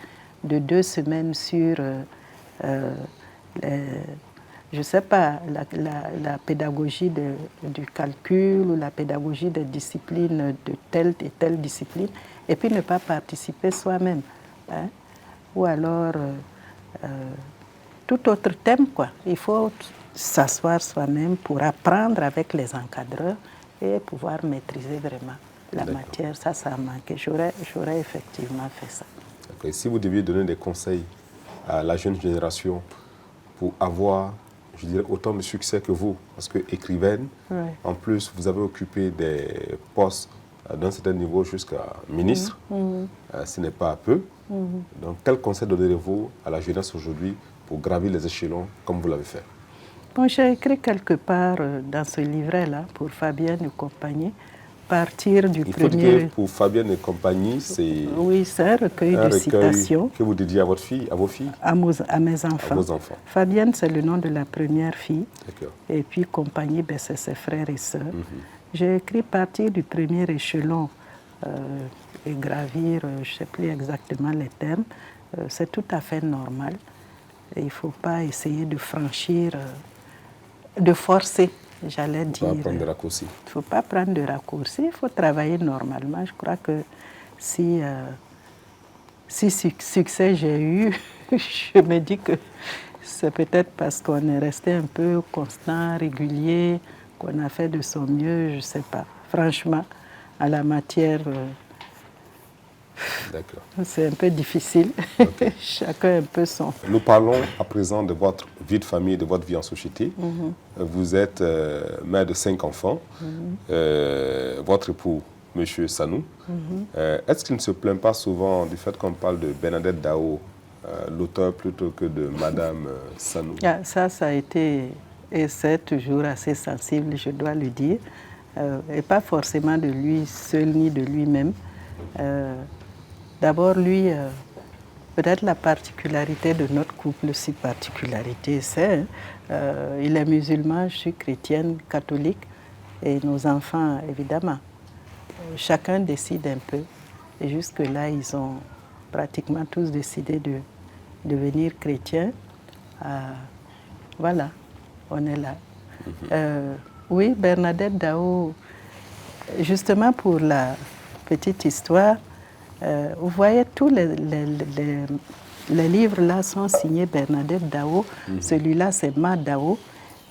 de 2 semaines sur... je ne sais pas, la pédagogie du calcul ou la pédagogie des disciplines de telle et telle discipline, et puis ne pas participer soi-même. Hein? Ou alors, tout autre thème, quoi. Il faut s'asseoir soi-même pour apprendre avec les encadreurs et pouvoir maîtriser vraiment la matière. Ça a manqué. J'aurais effectivement fait ça.
Et si vous deviez donner des conseils à la jeune génération pour avoir, je dirais, autant de succès que vous, parce que écrivaine, en plus, vous avez occupé des postes d'un certain niveau jusqu'à ministre, ce n'est pas peu. Donc, quel conseil donnerez-vous à la jeunesse aujourd'hui pour gravir les échelons comme vous l'avez fait?
Bon, j'ai écrit quelque part dans ce livret-là pour Fabienne et compagnie, partir du
Il faut
premier...
dire pour Fabienne et compagnie, c'est...
Oui, c'est un recueil de citations.
Que vous dédiez à votre fille, à vos filles?
À mes enfants.
À vos enfants.
Fabienne, c'est le nom de la première fille.
D'accord.
Et puis compagnie, ben, c'est ses frères et sœurs. J'ai écrit partir du premier échelon et gravir, je ne sais plus exactement les termes. C'est tout à fait normal. Et il ne faut pas essayer de franchir, de forcer, j'allais dire.
Il ne faut pas prendre de raccourcis.
Il ne faut pas prendre de raccourcis, il faut travailler normalement. Je crois que si succès j'ai eu, je me dis que c'est peut-être parce qu'on est resté un peu constant, régulier, qu'on a fait de son mieux, je ne sais pas. Franchement, à la matière, c'est un peu difficile. Okay. Chacun un peu son...
Nous parlons à présent de votre vie de famille, de votre vie en société. Vous êtes mère de 5 enfants. Votre époux, M. Sanou. Est-ce qu'il ne se plaint pas souvent du fait qu'on parle de Bernadette Daho, l'auteur, plutôt que de Madame Sanou?
Ça a été, et c'est toujours assez sensible, je dois le dire, et pas forcément de lui seul ni de lui-même. D'abord, lui, peut-être la particularité de notre couple, si particularité c'est, il est musulman, je suis chrétienne, catholique, et nos enfants, évidemment. Chacun décide un peu. Et jusque-là, ils ont pratiquement tous décidé de devenir chrétiens. Voilà, on est là. Oui, Bernadette Daho, justement pour la petite histoire, vous voyez, tous les livres-là sont signés Bernadette Daho. Celui-là, c'est Ma Daho.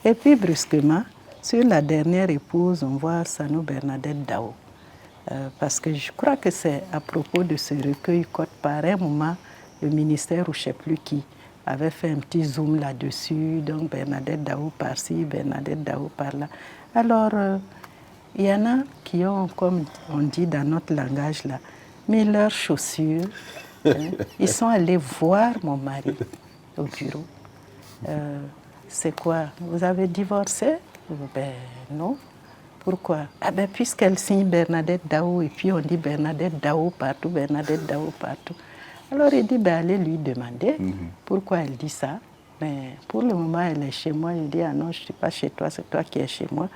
Et puis, brusquement, sur la dernière épouse, on voit Sanou Bernadette Daho. Parce que je crois que c'est à propos de ce recueil qu'à un moment, le ministère, ou je ne sais plus qui, avait fait un petit zoom là-dessus. Donc, Bernadette Daho par-ci, Bernadette Daho par-là. Alors, il y en a qui ont, comme on dit dans notre langage là, mis leurs chaussures. Ils sont allés voir mon mari au bureau. C'est quoi? Vous avez divorcé? Ben non. Pourquoi? Ah ben, puisqu'elle signe Bernadette Daho, et puis on dit Bernadette Daho partout, Bernadette Daho partout. Alors il dit, ben, allez lui demander pourquoi elle dit ça. Mais pour le moment, elle est chez moi. Il dit, ah non, je ne suis pas chez toi, c'est toi qui es chez moi.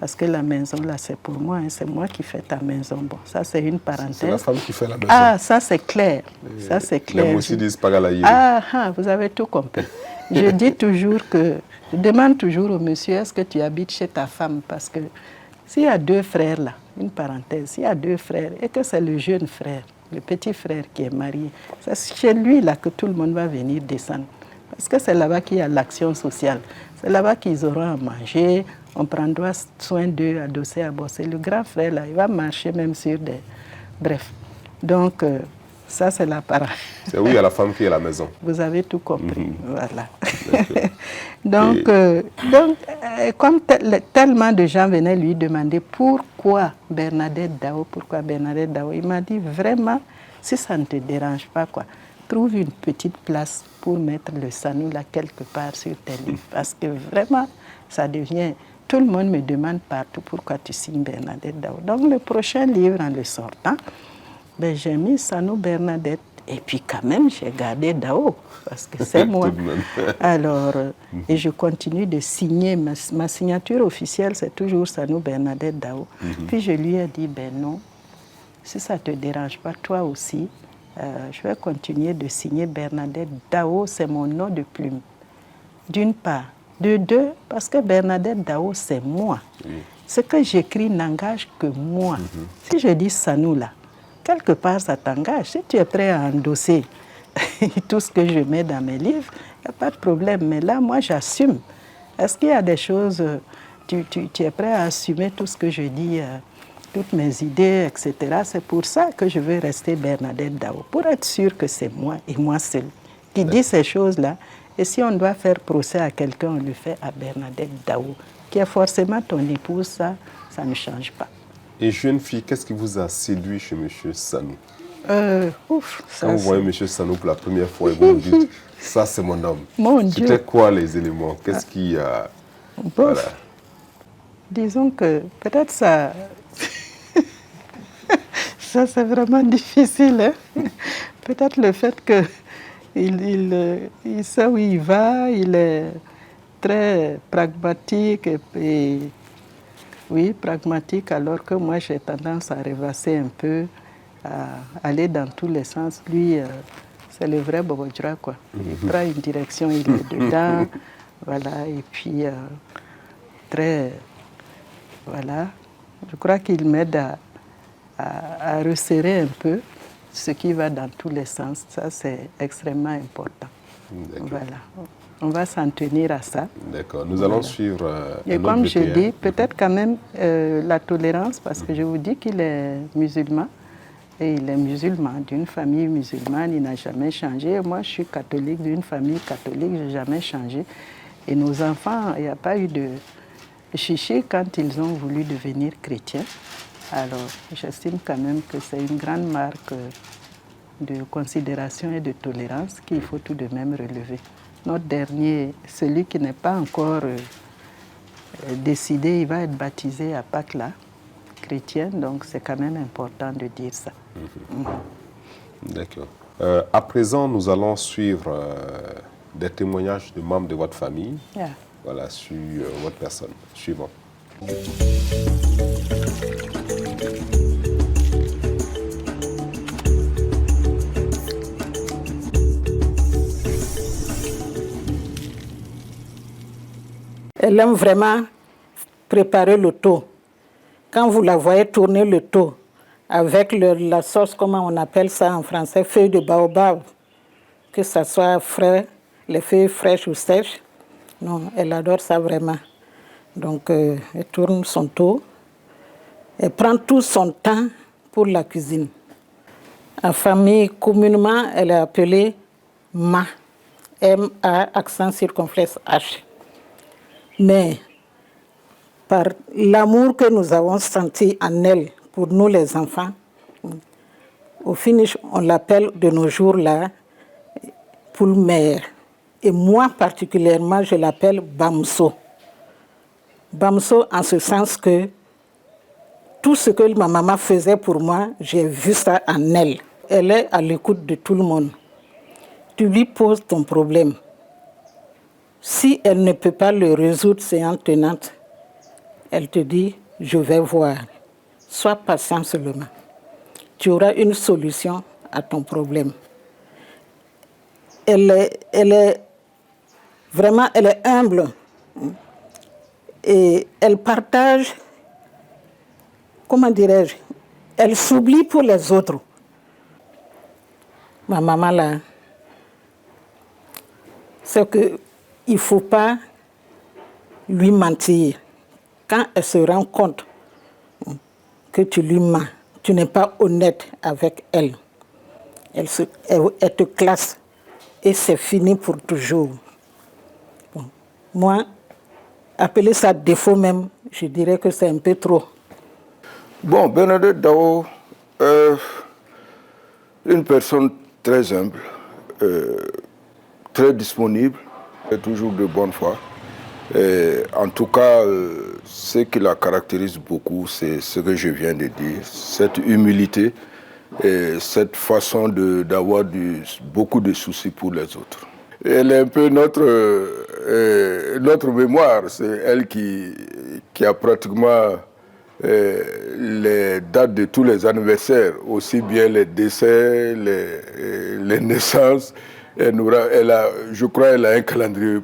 Parce que la maison, là, c'est pour moi, hein, c'est moi qui fais ta maison. Bon, ça, c'est une parenthèse.
C'est la femme qui fait la maison.
Ah, ça, c'est clair. Ça, c'est clair.
Les mots aussi disent Pagalaï.
Ah, vous avez tout compris. Je dis toujours que, je demande toujours au monsieur, est-ce que tu habites chez ta femme? Parce que s'il y a 2 frères là, une parenthèse, s'il y a 2 frères et que c'est le jeune frère, le petit frère qui est marié, c'est chez lui là que tout le monde va venir descendre. Parce que c'est là-bas qu'il y a l'action sociale. C'est là-bas qu'ils auront à manger, on prendra soin d'eux, adossés à bosser. Le grand frère là, il va marcher même sur des... Bref. Donc, ça c'est la parole.
C'est oui à la femme qui est à la maison.
Vous avez tout compris. Voilà. Donc, comme tellement de gens venaient lui demander pourquoi Bernadette Daho, il m'a dit vraiment, si ça ne te dérange pas, quoi, trouve une petite place pour mettre le Sanou là quelque part sur tes livres. Parce que vraiment, ça devient... Tout le monde me demande partout pourquoi tu signes Bernadette Daho. Donc le prochain livre, en le sortant, ben, j'ai mis Sanou Bernadette. Et puis quand même, j'ai gardé Daho, parce que c'est moi. Alors, et je continue de signer. Ma signature officielle, c'est toujours Sanou Bernadette Daho. Puis je lui ai dit, ben non, si ça ne te dérange pas, toi aussi, je vais continuer de signer Bernadette Daho, c'est mon nom de plume. D'une part. De 2, parce que Bernadette Daho, c'est moi. Ce que j'écris n'engage que moi. Si je dis Sanou là, quelque part ça t'engage. Si tu es prêt à endosser tout ce que je mets dans mes livres, il n'y a pas de problème. Mais là, moi, j'assume. Est-ce qu'il y a des choses, tu es prêt à assumer tout ce que je dis, toutes mes idées, etc. C'est pour ça que je veux rester Bernadette Daho, pour être sûr que c'est moi et moi seule qui dit ces choses-là. Et si on doit faire procès à quelqu'un, on le fait à Bernadette Daho, qui est forcément ton épouse, ça ne change pas.
Et jeune fille, qu'est-ce qui vous a séduit chez M. Sanou?
Quand
vous voyez M. Sanou pour la première fois et vous vous dites, ça c'est mon homme.
Mon Dieu.
C'était quoi les éléments? Qu'est-ce qui a...
Voilà. Disons que peut-être ça... ça c'est vraiment difficile. Hein? Peut-être le fait que il sait où il va, il est très pragmatique et oui, pragmatique, alors que moi j'ai tendance à rêvasser un peu, à aller dans tous les sens. Lui, c'est le vrai Bobodjra, quoi. Il prend une direction, il est dedans, voilà, et puis très, voilà. Je crois qu'il m'aide à resserrer un peu ce qui va dans tous les sens. Ça, c'est extrêmement important. Voilà. On va s'en tenir à ça.
D'accord. Nous allons suivre
et comme je dis, peut-être quand même la tolérance, parce que je vous dis qu'il est musulman. Et il est musulman, d'une famille musulmane, il n'a jamais changé. Moi, je suis catholique, d'une famille catholique, je n'ai jamais changé. Et nos enfants, il n'y a pas eu de chichi quand ils ont voulu devenir chrétiens. Alors, j'estime quand même que c'est une grande marque de considération et de tolérance qu'il faut tout de même relever. Notre dernier, celui qui n'est pas encore décidé, il va être baptisé à Pâques là, chrétien, donc c'est quand même important de dire ça.
D'accord. À présent, nous allons suivre des témoignages de membres de votre famille, voilà, sur votre personne. Suivant.
Elle aime vraiment préparer le thau. Quand vous la voyez tourner le thau avec la sauce, comment on appelle ça en français, feuilles de baobab, que ça soit frais, les feuilles fraîches ou sèches, non, elle adore ça vraiment. Donc, elle tourne son thau. Elle prend tout son temps pour la cuisine. En famille, communément, elle est appelée Ma. M-A, accent circonflexe H. Mais par l'amour que nous avons senti en elle pour nous les enfants, au finish, on l'appelle de nos jours-là Poule-mère. Et moi particulièrement, je l'appelle Bamso. Bamso en ce sens que tout ce que ma maman faisait pour moi, j'ai vu ça en elle. Elle est à l'écoute de tout le monde. Tu lui poses ton problème. Si elle ne peut pas le résoudre séance tenante, elle te dit, je vais voir. Sois patient seulement. Tu auras une solution à ton problème. Elle est humble et elle partage, comment dirais-je, elle s'oublie pour les autres. Ma maman là, c'est qu'il ne faut pas lui mentir. Quand elle se rend compte que tu lui mens, tu n'es pas honnête avec elle, elle te classe et c'est fini pour toujours. Bon. Moi, appeler ça défaut même, je dirais que c'est un peu trop.
Bon, Bernadette Daho, une personne très humble, très disponible, et toujours de bonne foi. Et en tout cas, ce qui la caractérise beaucoup, c'est ce que je viens de dire, cette humilité et cette façon d'avoir beaucoup de soucis pour les autres. Elle est un peu notre mémoire, c'est elle qui a pratiquement les dates de tous les anniversaires, aussi bien les décès, les naissances. Je crois qu'elle a un calendrier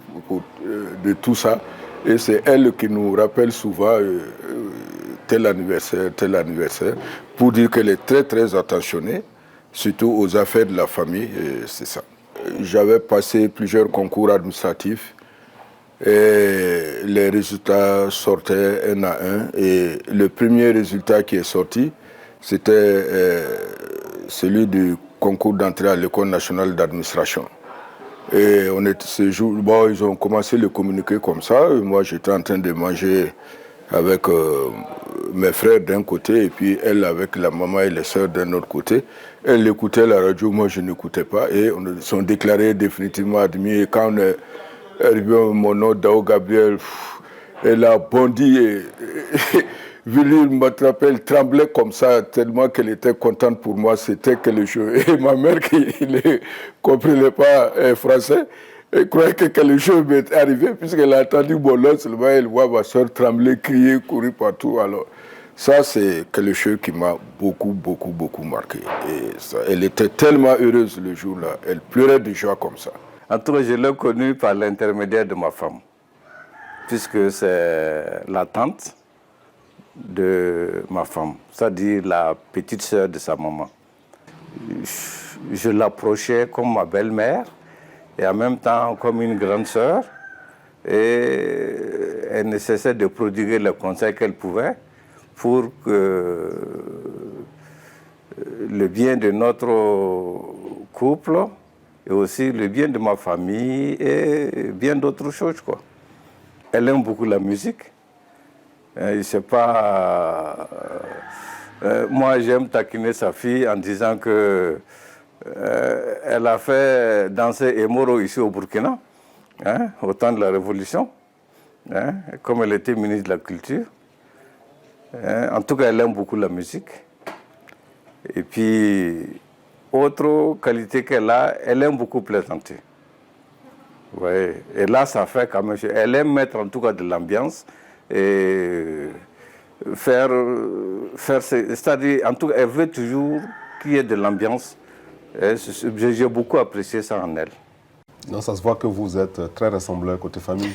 de tout ça. Et c'est elle qui nous rappelle souvent tel anniversaire, pour dire qu'elle est très très attentionnée, surtout aux affaires de la famille, c'est ça. J'avais passé plusieurs concours administratifs et les résultats sortaient un à un. Et le premier résultat qui est sorti, c'était celui du concours d'entrée à l'École nationale d'administration. Et ce jour, bon, ils ont commencé à le communiquer comme ça. Et moi, j'étais en train de manger avec mes frères d'un côté et puis elle avec la maman et les sœurs d'un autre côté. Elle écoutait la radio, moi je n'écoutais pas. Et on sont déclarés définitivement admis. Et quand on est arrivé à mon nom, Daho Gabriel, elle a bondi et Vili m'attrapait, elle tremblait comme ça, tellement qu'elle était contente pour moi, c'était quelque chose. Et ma mère, qui ne comprenait pas français, elle croyait que quelque chose m'était arrivé, puisqu'elle a entendu mon nom, seulement elle voit ma soeur trembler, crier, courir partout. Alors, ça, c'est quelque chose qui m'a beaucoup marqué. Et ça, elle était tellement heureuse le jour-là, elle pleurait de joie comme ça.
En tout cas, je l'ai connue par l'intermédiaire de ma femme, puisque c'est la tante de ma femme, c'est-à-dire la petite sœur de sa maman. Je l'approchais comme ma belle-mère et en même temps comme une grande sœur, et elle ne cessait de prodiguer les conseils qu'elle pouvait pour que le bien de notre couple et aussi le bien de ma famille et bien d'autres choses, quoi. Elle aime beaucoup la musique. Moi, j'aime taquiner sa fille en disant que elle a fait danser Emoro ici au Burkina, au temps de la Révolution, comme elle était ministre de la Culture. En tout cas, elle aime beaucoup la musique. Et puis, autre qualité qu'elle a, elle aime beaucoup plaisanter. Ouais. Et là, ça fait quand même... Elle aime mettre en tout cas de l'ambiance et c'est-à-dire, en tout cas, elle veut toujours qu'il y ait de l'ambiance. J'ai beaucoup apprécié ça en elle.
Non, ça se voit que vous êtes très rassembleur côté famille.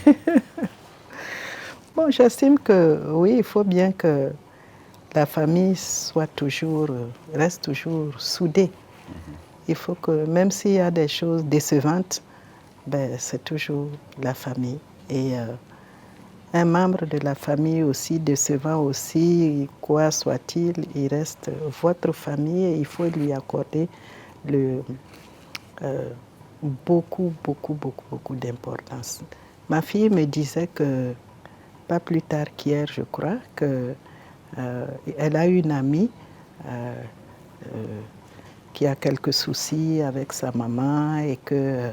Bon, j'estime que oui, il faut bien que la famille reste toujours soudée. Il faut que, même s'il y a des choses décevantes, c'est toujours la famille. Et un membre de la famille aussi décevant aussi, quoi soit-il, il reste votre famille et il faut lui accorder beaucoup d'importance. Ma fille me disait que, pas plus tard qu'hier, je crois, qu'elle a une amie qui a quelques soucis avec sa maman et que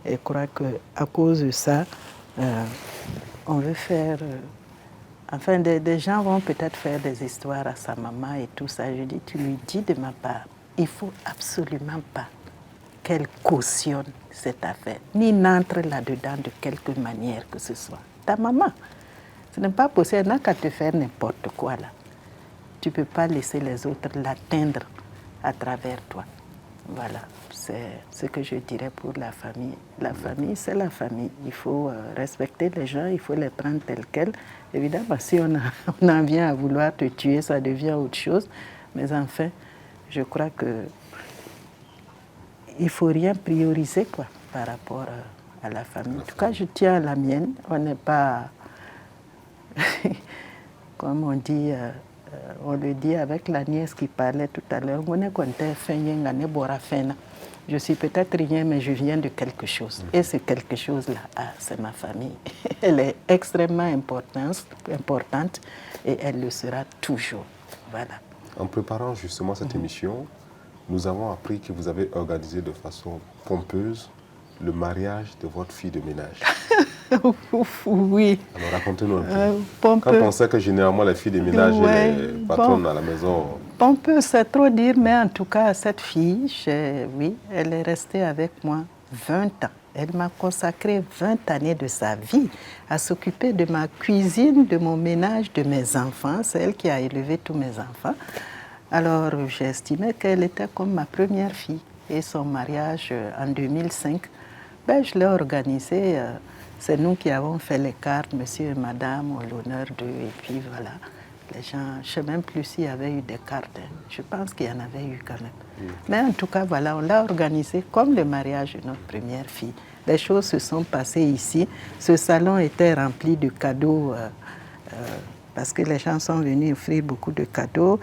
elle croit qu'à cause de ça, on veut faire Enfin, des gens vont peut-être faire des histoires à sa maman et tout ça. Je dis, tu lui dis de ma part, il ne faut absolument pas qu'elle cautionne cette affaire, ni n'entre là-dedans de quelque manière que ce soit. Ta maman, ce n'est pas possible, elle n'a qu'à te faire n'importe quoi là. Tu ne peux pas laisser les autres l'atteindre à travers toi. Voilà, c'est ce que je dirais pour la famille. La famille, c'est la famille. Il faut respecter les gens, il faut les prendre tels quels. Évidemment, si on en vient à vouloir te tuer, ça devient autre chose. Mais enfin, je crois que il ne faut rien prioriser quoi, par rapport à la famille. En tout cas, je tiens à la mienne. On n'est pas, comme on dit, on le dit avec la nièce qui parlait tout à l'heure. Je suis peut-être rien, mais je viens de quelque chose. Et ce quelque chose-là, c'est ma famille. Elle est extrêmement importante et elle le sera toujours. Voilà.
En préparant justement cette émission, nous avons appris que vous avez organisé de façon pompeuse le mariage de votre fille de ménage.
Oui.
Alors racontez-nous un peu. Quand on sait que généralement les filles de ménage et les patronnes à la maison...
Pompeux, c'est trop dire, mais en tout cas, cette fille, oui, elle est restée avec moi 20 ans. Elle m'a consacré 20 années de sa vie à s'occuper de ma cuisine, de mon ménage, de mes enfants. C'est elle qui a élevé tous mes enfants. Alors, j'estimais qu'elle était comme ma première fille. Et son mariage en 2005, je l'ai organisé. C'est nous qui avons fait les cartes, monsieur et madame, ont l'honneur d'eux. Et puis voilà, les gens, je ne sais même plus s'il y avait eu des cartes. Je pense qu'il y en avait eu quand même. Mais en tout cas, voilà, on l'a organisé comme le mariage de notre première fille. Les choses se sont passées ici. Ce salon était rempli de cadeaux parce que les gens sont venus offrir beaucoup de cadeaux.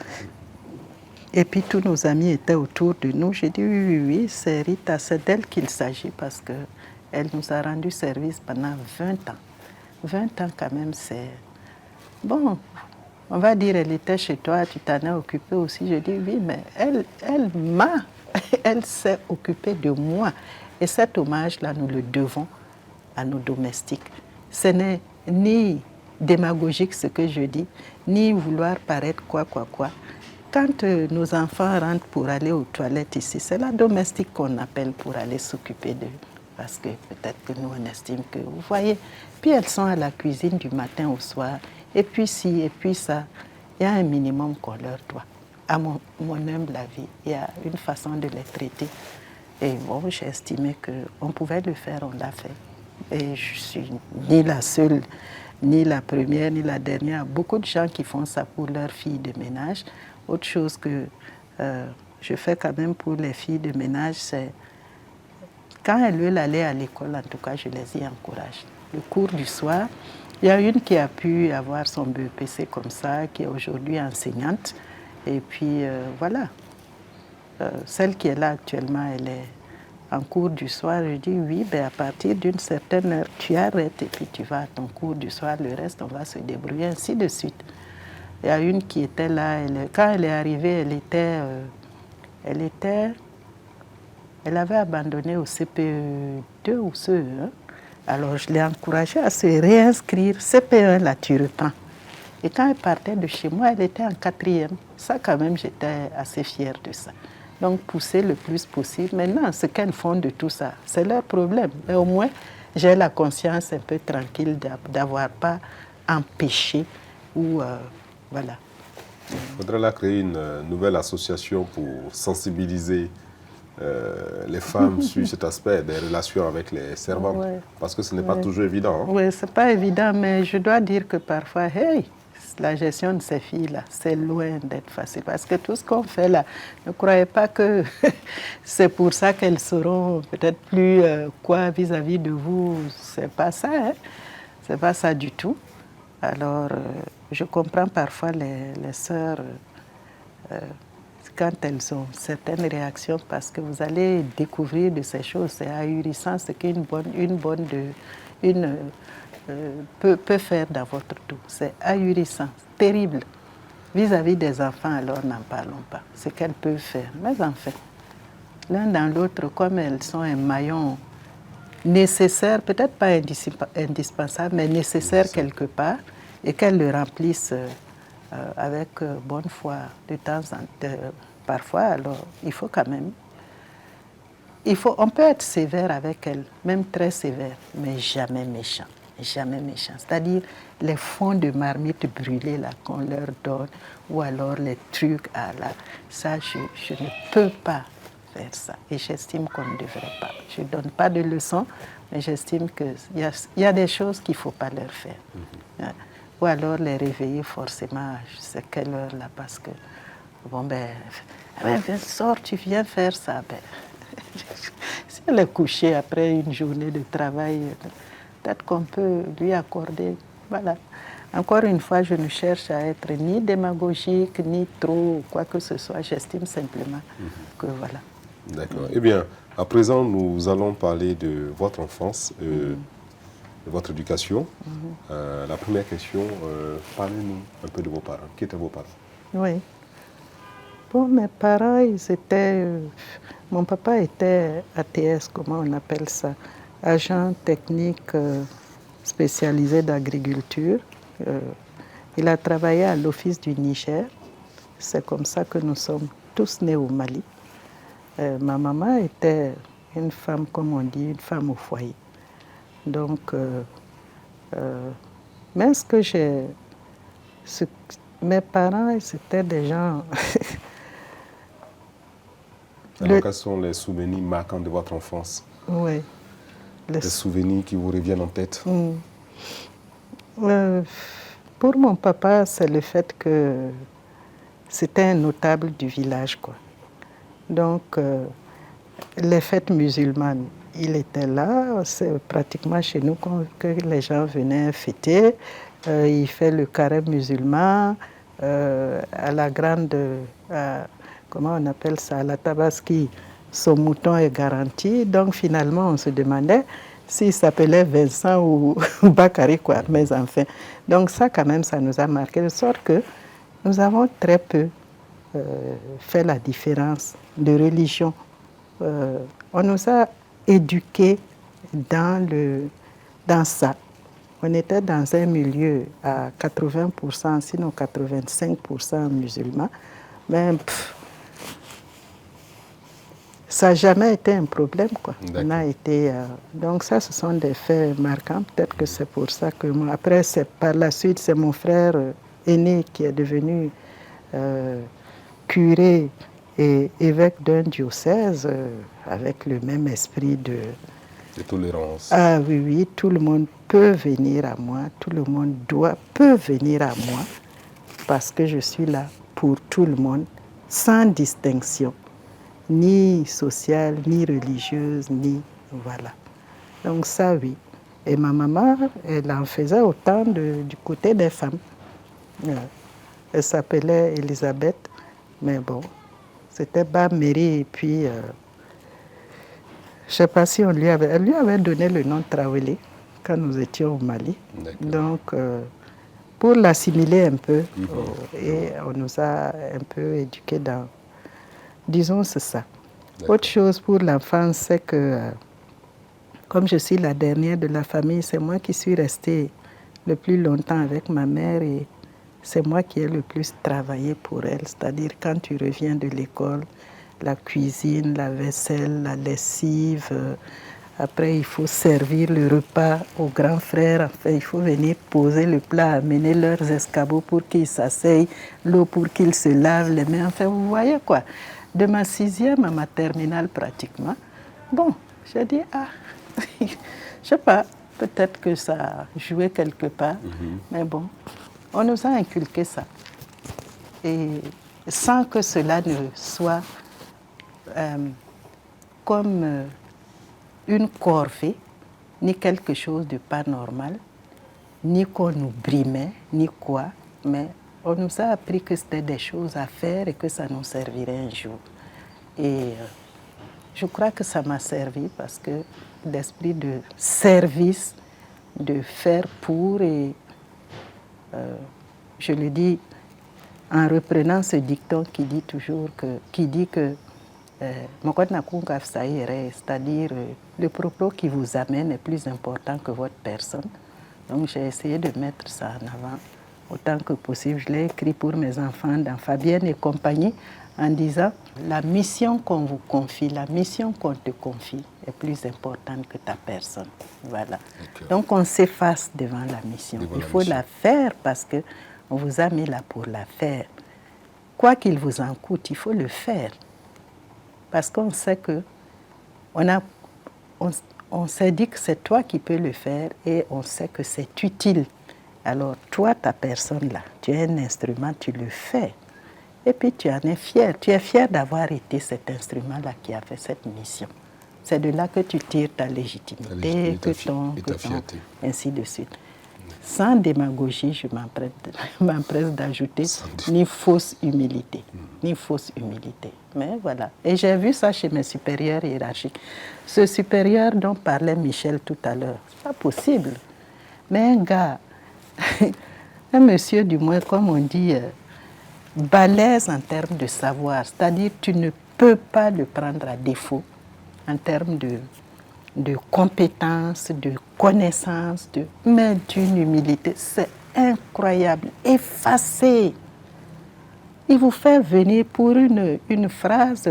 Et puis tous nos amis étaient autour de nous. J'ai dit oui, c'est Rita, c'est d'elle qu'il s'agit parce qu'elle nous a rendu service pendant 20 ans. 20 ans quand même, c'est... Bon, on va dire, elle était chez toi, tu t'en es occupée aussi. Je dis oui, mais elle s'est occupée de moi. Et cet hommage-là, nous le devons à nos domestiques. Ce n'est ni démagogique ce que je dis, ni vouloir paraître quoi. Quand nos enfants rentrent pour aller aux toilettes ici, c'est la domestique qu'on appelle pour aller s'occuper d'eux. Parce que peut-être que nous, on estime que, vous voyez, puis elles sont à la cuisine du matin au soir, et puis ci, et puis ça. Il y a un minimum qu'on leur doit. À mon humble avis, il y a une façon de les traiter. Et bon, j'ai estimé qu'on pouvait le faire, on l'a fait. Et je ne suis ni la seule, ni la première, ni la dernière. Il y a beaucoup de gens qui font ça pour leurs filles de ménage. Autre chose que je fais quand même pour les filles de ménage, c'est quand elles veulent aller à l'école, en tout cas, je les y encourage. Le cours du soir, il y a une qui a pu avoir son BEPC comme ça, qui est aujourd'hui enseignante. Et puis voilà, celle qui est là actuellement, elle est en cours du soir. Je dis oui, à partir d'une certaine heure, tu arrêtes et puis tu vas à ton cours du soir. Le reste, on va se débrouiller, ainsi de suite. Il y a une qui était là, quand elle est arrivée, elle avait abandonné au CPE2 ou CE1. Alors je l'ai encouragée à se réinscrire. CPE1, là, tu reprends. Et quand elle partait de chez moi, elle était en 4e. Ça, quand même, j'étais assez fière de ça. Donc, pousser le plus possible. Maintenant, ce qu'elles font de tout ça, c'est leur problème. Mais au moins, j'ai la conscience un peu tranquille d'avoir pas empêché ou... voilà.
Il faudrait là créer une nouvelle association pour sensibiliser les femmes sur cet aspect des relations avec les servantes. Ouais. Parce que ce n'est pas toujours évident. Hein?
Oui, ce n'est pas évident, mais je dois dire que parfois, la gestion de ces filles-là, c'est loin d'être facile. Parce que tout ce qu'on fait là, ne croyez pas que c'est pour ça qu'elles seront peut-être plus quoi vis-à-vis de vous. C'est pas ça, hein? C'est pas ça du tout. Alors, je comprends parfois les sœurs quand elles ont certaines réactions parce que vous allez découvrir de ces choses. C'est ahurissant ce qu'une peut faire dans votre tour. C'est ahurissant, terrible. Vis-à-vis des enfants, alors n'en parlons pas. Ce qu'elles peuvent faire. Mais enfin, l'un dans l'autre, comme elles sont un maillon nécessaire, peut-être pas indispensable, mais nécessaire quelque part, et qu'elle le remplisse avec bonne foi de temps en temps. Parfois, alors, il faut quand même... on peut être sévère avec elle, même très sévère, mais jamais méchant. Jamais méchant. C'est-à-dire les fonds de marmite brûlés là qu'on leur donne, ou alors les trucs à la... Ça, je ne peux pas faire ça. Et j'estime qu'on ne devrait pas. Je ne donne pas de leçons, mais j'estime qu'il y a des choses qu'il ne faut pas leur faire. Ou alors les réveiller forcément à je sais quelle heure là, parce que, bon ben sors, tu viens faire ça. Ben, si elle est couchée après une journée de travail, peut-être qu'on peut lui accorder. Voilà. Encore une fois, je ne cherche à être ni démagogique, ni trop, quoi que ce soit. J'estime simplement que voilà.
D'accord. Eh bien, à présent, nous allons parler de votre enfance, de votre éducation. La première question, parlez-nous un peu de vos parents. Qui étaient vos parents?
Oui. Bon, mes parents, ils étaient... mon papa était ATS, comment on appelle ça? Agent technique spécialisé d'agriculture. Il a travaillé à l'Office du Niger. C'est comme ça que nous sommes tous nés au Mali. Ma maman était une femme, comme on dit, une femme au foyer. Donc, mais ce que j'ai... mes parents, c'était des gens...
Alors, quels sont les souvenirs marquants de votre enfance?
Oui.
Les souvenirs qui vous reviennent en tête?
Pour mon papa, c'est le fait que c'était un notable du village, quoi. Donc, les fêtes musulmanes, il était là. C'est pratiquement chez nous que les gens venaient fêter. Il fait le carême musulman à la grande... comment on appelle ça, à la Tabaski, son mouton est garanti. Donc finalement, on se demandait s'il s'appelait Vincent ou Bakary, quoi, mes enfants. Donc ça, quand même, ça nous a marqué, de sorte que nous avons très peu fait la différence de religion. On nous a éduqués dans ça. On était dans un milieu à 80%, sinon 85% musulmans. Mais ça n'a jamais été un problème, quoi. On a été, donc ça, ce sont des faits marquants. Peut-être que c'est pour ça que moi... Après, par la suite, c'est mon frère aîné qui est devenu curé et évêque d'un diocèse avec le même esprit de
tolérance.
Ah oui, oui, tout le monde peut venir à moi, tout le monde peut venir à moi parce que je suis là pour tout le monde, sans distinction. Ni sociale, ni religieuse, ni... Voilà. Donc ça, oui. Et ma maman, elle en faisait autant du côté des femmes. Elle s'appelait Elisabeth, mais bon, c'était Bas-Méry, et puis... je ne sais pas si elle lui avait donné le nom de Traoré quand nous étions au Mali. Donc, pour l'assimiler un peu, et on nous a un peu éduqués dans... Disons, c'est ça. Autre chose pour l'enfance, c'est que, comme je suis la dernière de la famille, c'est moi qui suis restée le plus longtemps avec ma mère et c'est moi qui ai le plus travaillé pour elle. C'est-à-dire, quand tu reviens de l'école, la cuisine, la vaisselle, la lessive, après il faut servir le repas aux grands frères, enfin, il faut venir poser le plat, amener leurs escabeaux pour qu'ils s'asseyent, l'eau pour qu'ils se lavent les mains, enfin vous voyez quoi. De ma 6e à ma terminale pratiquement. Bon, j'ai dit, je sais pas, peut-être que ça a joué quelque part, mais bon, on nous a inculqué ça. Et sans que cela ne soit comme une corvée, ni quelque chose de pas normal, ni qu'on nous brimait, ni quoi, mais on nous a appris que c'était des choses à faire et que ça nous servirait un jour. Et je crois que ça m'a servi parce que l'esprit de service, de faire pour, et je le dis en reprenant ce dicton qui dit toujours que, c'est-à-dire le propos qui vous amène est plus important que votre personne. Donc j'ai essayé de mettre ça en avant autant que possible. Je l'ai écrit pour mes enfants dans Fabienne et compagnie en disant la mission qu'on vous confie, la mission qu'on te confie est plus importante que ta personne. Voilà. Okay. Donc on s'efface devant la mission. Il faut la faire parce qu'on vous a mis là pour la faire. Quoi qu'il vous en coûte, il faut le faire. Parce qu'on sait que on s'est dit que c'est toi qui peux le faire et on sait que c'est utile. Alors toi, ta personne là, tu es un instrument, tu le fais. Et puis tu en es fier. Tu es fier d'avoir été cet instrument-là qui a fait cette mission. C'est de là que tu tires ta légitimité, ainsi de suite. Sans démagogie, je m'empresse d'ajouter, ni fausse humilité. Ni fausse humilité. Mais voilà. Et j'ai vu ça chez mes supérieurs hiérarchiques. Ce supérieur dont parlait Michel tout à l'heure, c'est pas possible. Mais un gars, un monsieur du moins, comme on dit, balèze en termes de savoir. C'est-à-dire tu ne peux pas le prendre à défaut en termes de compétences, de connaissances, mais d'une humilité. C'est incroyable, effacé. Il vous fait venir pour une phrase,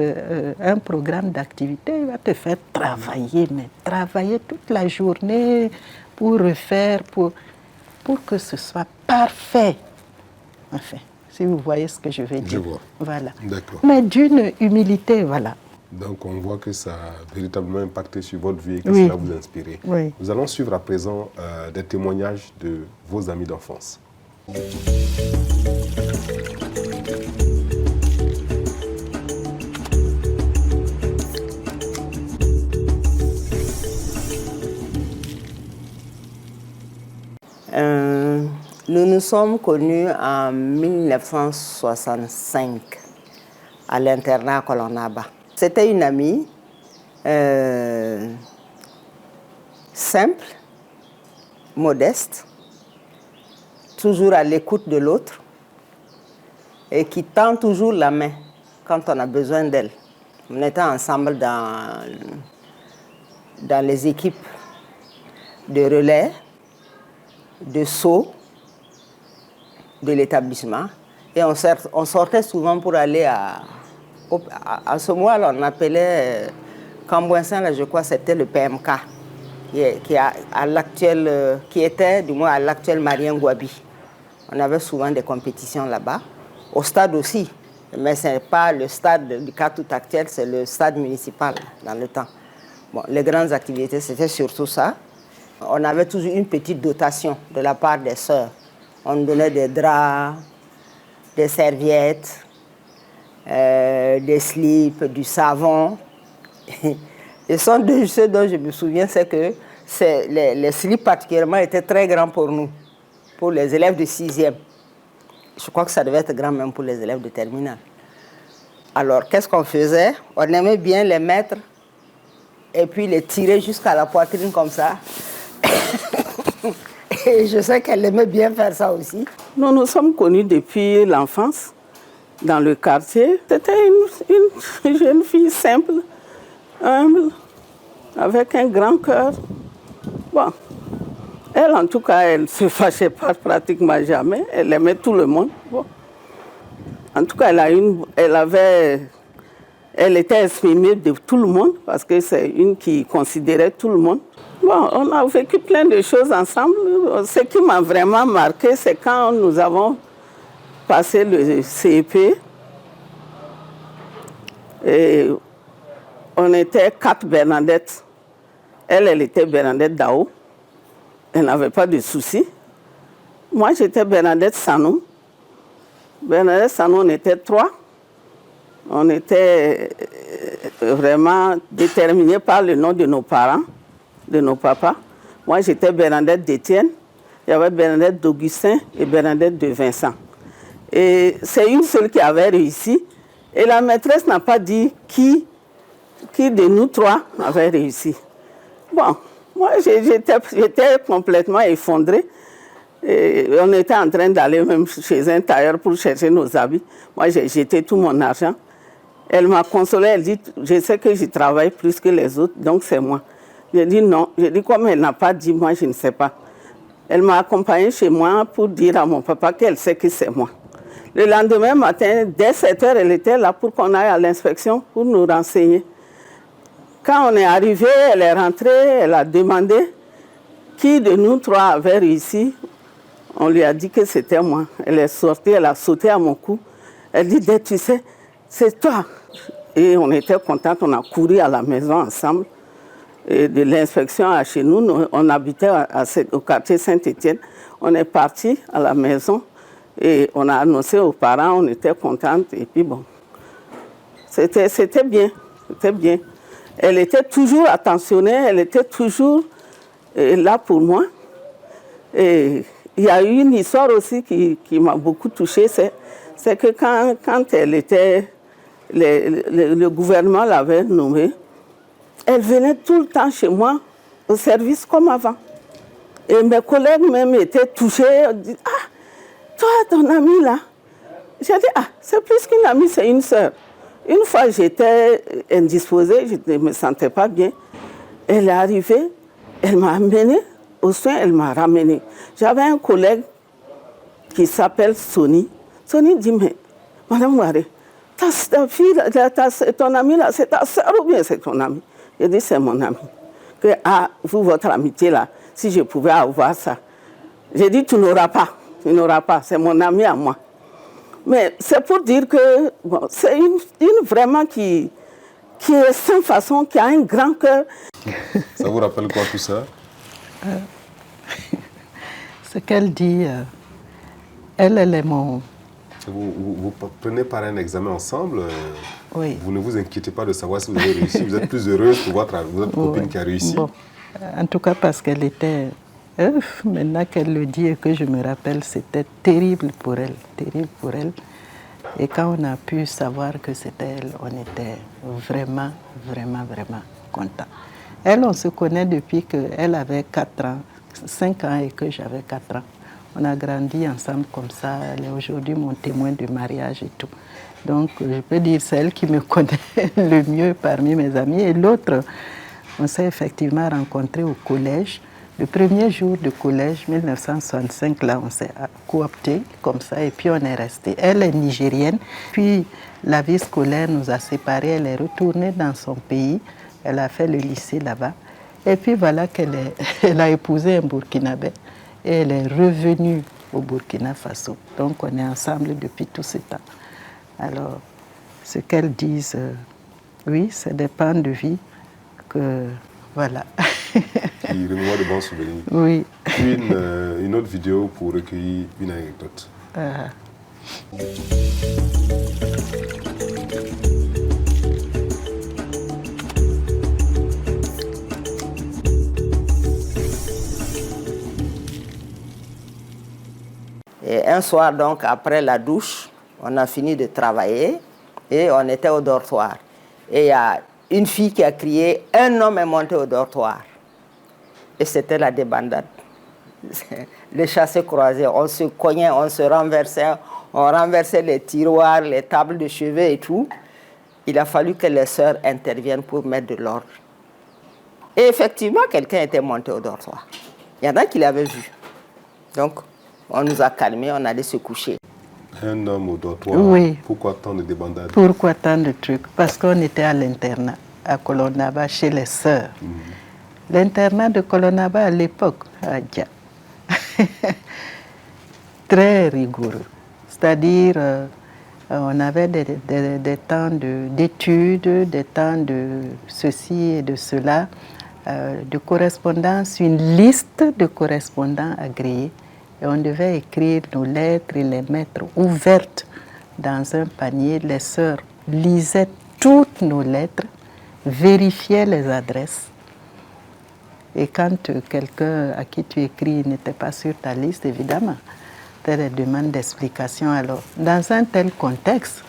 un programme d'activité, il va te faire travailler, mais travailler toute la journée pour refaire, pour que ce soit parfait. Enfin, si vous voyez ce que je veux dire.
Je vois.
Voilà.
D'accord.
Mais d'une humilité, voilà.
Donc on voit que ça a véritablement impacté sur votre vie et que cela vous a inspiré.
Oui.
Nous allons suivre à présent des témoignages de vos amis d'enfance.
Nous nous sommes connus en 1965 à l'internat Colonaba. C'était une amie simple, modeste, toujours à l'écoute de l'autre et qui tend toujours la main quand on a besoin d'elle. On était ensemble dans les équipes de relais, de saut de l'établissement et on sortait souvent pour aller à ce moment-là, on appelait Cambouin-Saint, là, je crois c'était le PMK, qui était du moins à l'actuel Marien Gouabi. On avait souvent des compétitions là-bas, au stade aussi, mais ce n'est pas le stade du Katout actuel, c'est le stade municipal dans le temps. Bon, les grandes activités, c'était surtout ça. On avait toujours une petite dotation de la part des sœurs. On nous donnait des draps, des serviettes, des slips, du savon. Et ce dont je me souviens, c'est que les slips particulièrement étaient très grands pour nous, pour les élèves de 6e. Je crois que ça devait être grand même pour les élèves de terminale. Alors, qu'est-ce qu'on faisait? On aimait bien les mettre et puis les tirer jusqu'à la poitrine comme ça. Et je sais qu'elle aimait bien faire ça aussi.
Nous nous sommes connus depuis l'enfance, dans le quartier. C'était une jeune fille simple, humble, avec un grand cœur. Bon, elle en tout cas, elle ne se fâchait pas pratiquement jamais. Elle aimait tout le monde. Bon. En tout cas, elle était estimée de tout le monde parce que c'est une qui considérait tout le monde. Bon, on a vécu plein de choses ensemble. Ce qui m'a vraiment marqué, c'est quand nous avons passé le CEP. Et on était 4 Bernadette. Elle était Bernadette Dao. Elle n'avait pas de soucis. Moi, j'étais Bernadette Sanou. Bernadette Sanou, on était 3. On était vraiment déterminés par le nom de nos parents, de nos papas. Moi, j'étais Bernadette d'Étienne. Il y avait Bernadette d'Augustin et Bernadette de Vincent. Et c'est une seule qui avait réussi. Et la maîtresse n'a pas dit qui de nous 3 avait réussi. Bon, moi, j'étais complètement effondrée. Et on était en train d'aller même chez un tailleur pour chercher nos habits. Moi, j'ai jeté tout mon argent. Elle m'a consolée, elle dit, je sais que je travaille plus que les autres, donc c'est moi. J'ai dit non. J'ai dit, comme elle n'a pas dit, moi, je ne sais pas.
Elle m'a accompagnée chez moi pour dire à mon papa qu'elle sait que c'est moi. Le lendemain matin, dès 7 heures, elle était là pour qu'on aille à l'inspection pour nous renseigner. Quand on est arrivé, elle est rentrée, elle a demandé qui de nous trois avait réussi. On lui a dit que c'était moi. Elle est sortie, elle a sauté à mon cou. Elle dit, tu sais, c'est toi. Et on était contents, on a couru à la maison ensemble. Et de l'inspection à chez nous, on habitait au quartier Saint-Étienne. On est parti à la maison et on a annoncé aux parents, on était contentes. Et puis bon, c'était bien, c'était bien. Elle était toujours attentionnée, elle était toujours là pour moi. Et il y a eu une histoire aussi qui m'a beaucoup touchée, c'est que quand elle était, le gouvernement l'avait nommée, elle venait tout le temps chez moi au service comme avant. Et mes collègues même étaient touchés, disaient, ah, toi, ton amie là. J'ai dit, ah, c'est plus qu'une amie, c'est une sœur. Une fois, j'étais indisposée, je ne me sentais pas bien. Elle est arrivée, elle m'a amenée aux soins, elle m'a ramenée. J'avais un collègue qui s'appelle Sony. Sony dit, mais Madame Ouaré, ta fille, ton amie là, c'est ta sœur ou bien c'est ton amie? J'ai dit, c'est mon amie. Que, ah, vous, votre amitié là, si je pouvais avoir ça. J'ai dit, tu n'auras pas, c'est mon amie à moi. Mais c'est pour dire que bon, c'est une vraiment qui est sans façon, qui a un grand cœur.
Ça vous rappelle quoi tout ça?
Ce qu'elle dit, elle est mon...
Vous prenez par un examen ensemble,
oui.
Vous ne vous inquiétez pas de savoir si vous avez réussi, vous êtes plus heureuse pour votre copine qui a réussi.
Bon, en tout cas parce qu'elle était... maintenant qu'elle le dit et que je me rappelle, c'était terrible pour elle, terrible pour elle. Et quand on a pu savoir que c'était elle, on était vraiment, vraiment, vraiment contents. Elle, on se connaît depuis qu'elle avait 4 ans, 5 ans et que j'avais 4 ans. On a grandi ensemble comme ça. Elle est aujourd'hui mon témoin de mariage et tout. Donc, je peux dire c'est elle qui me connaît le mieux parmi mes amis. Et l'autre, on s'est effectivement rencontrés au collège. Le premier jour de collège, 1965, là, on s'est cooptés comme ça et puis on est restés. Elle est nigérienne, puis la vie scolaire nous a séparés. Elle est retournée dans son pays. Elle a fait le lycée là-bas. Et puis voilà elle a épousé un Burkinabé. Et elle est revenue au Burkina Faso. Donc on est ensemble depuis tout ce temps. Alors, ce qu'elles disent, oui, c'est des pans de vie que, voilà.
Qui remémore de bons souvenirs.
Oui.
Puis une autre vidéo pour recueillir une anecdote.
Et un soir, donc, après la douche, on a fini de travailler et on était au dortoir. Et il y a une fille qui a crié, un homme est monté au dortoir. Et c'était la débandade. Les chassés croisés, on se cognait, on se renversait, on renversait les tiroirs, les tables de chevet et tout. Il a fallu que les sœurs interviennent pour mettre de l'ordre. Et effectivement, quelqu'un était monté au dortoir. Il y en a qui l'avaient vu. Donc, on nous a calmés, on allait se coucher.
Un homme au dortoir,
oui.
Pourquoi tant de débandades?
Pourquoi tant de trucs? Parce qu'on était à l'internat, à Kolonaba, chez les sœurs. L'internat de Kolonaba à l'époque, très rigoureux. C'est-à-dire, on avait des temps d'études, des temps de ceci et de cela, de correspondance, une liste de correspondants agréés. Et on devait écrire nos lettres et les mettre ouvertes dans un panier. Les sœurs lisaient toutes nos lettres, vérifiaient les adresses. Et quand quelqu'un à qui tu écris n'était pas sur ta liste, évidemment, tu as des demandes d'explication. Alors, dans un tel contexte,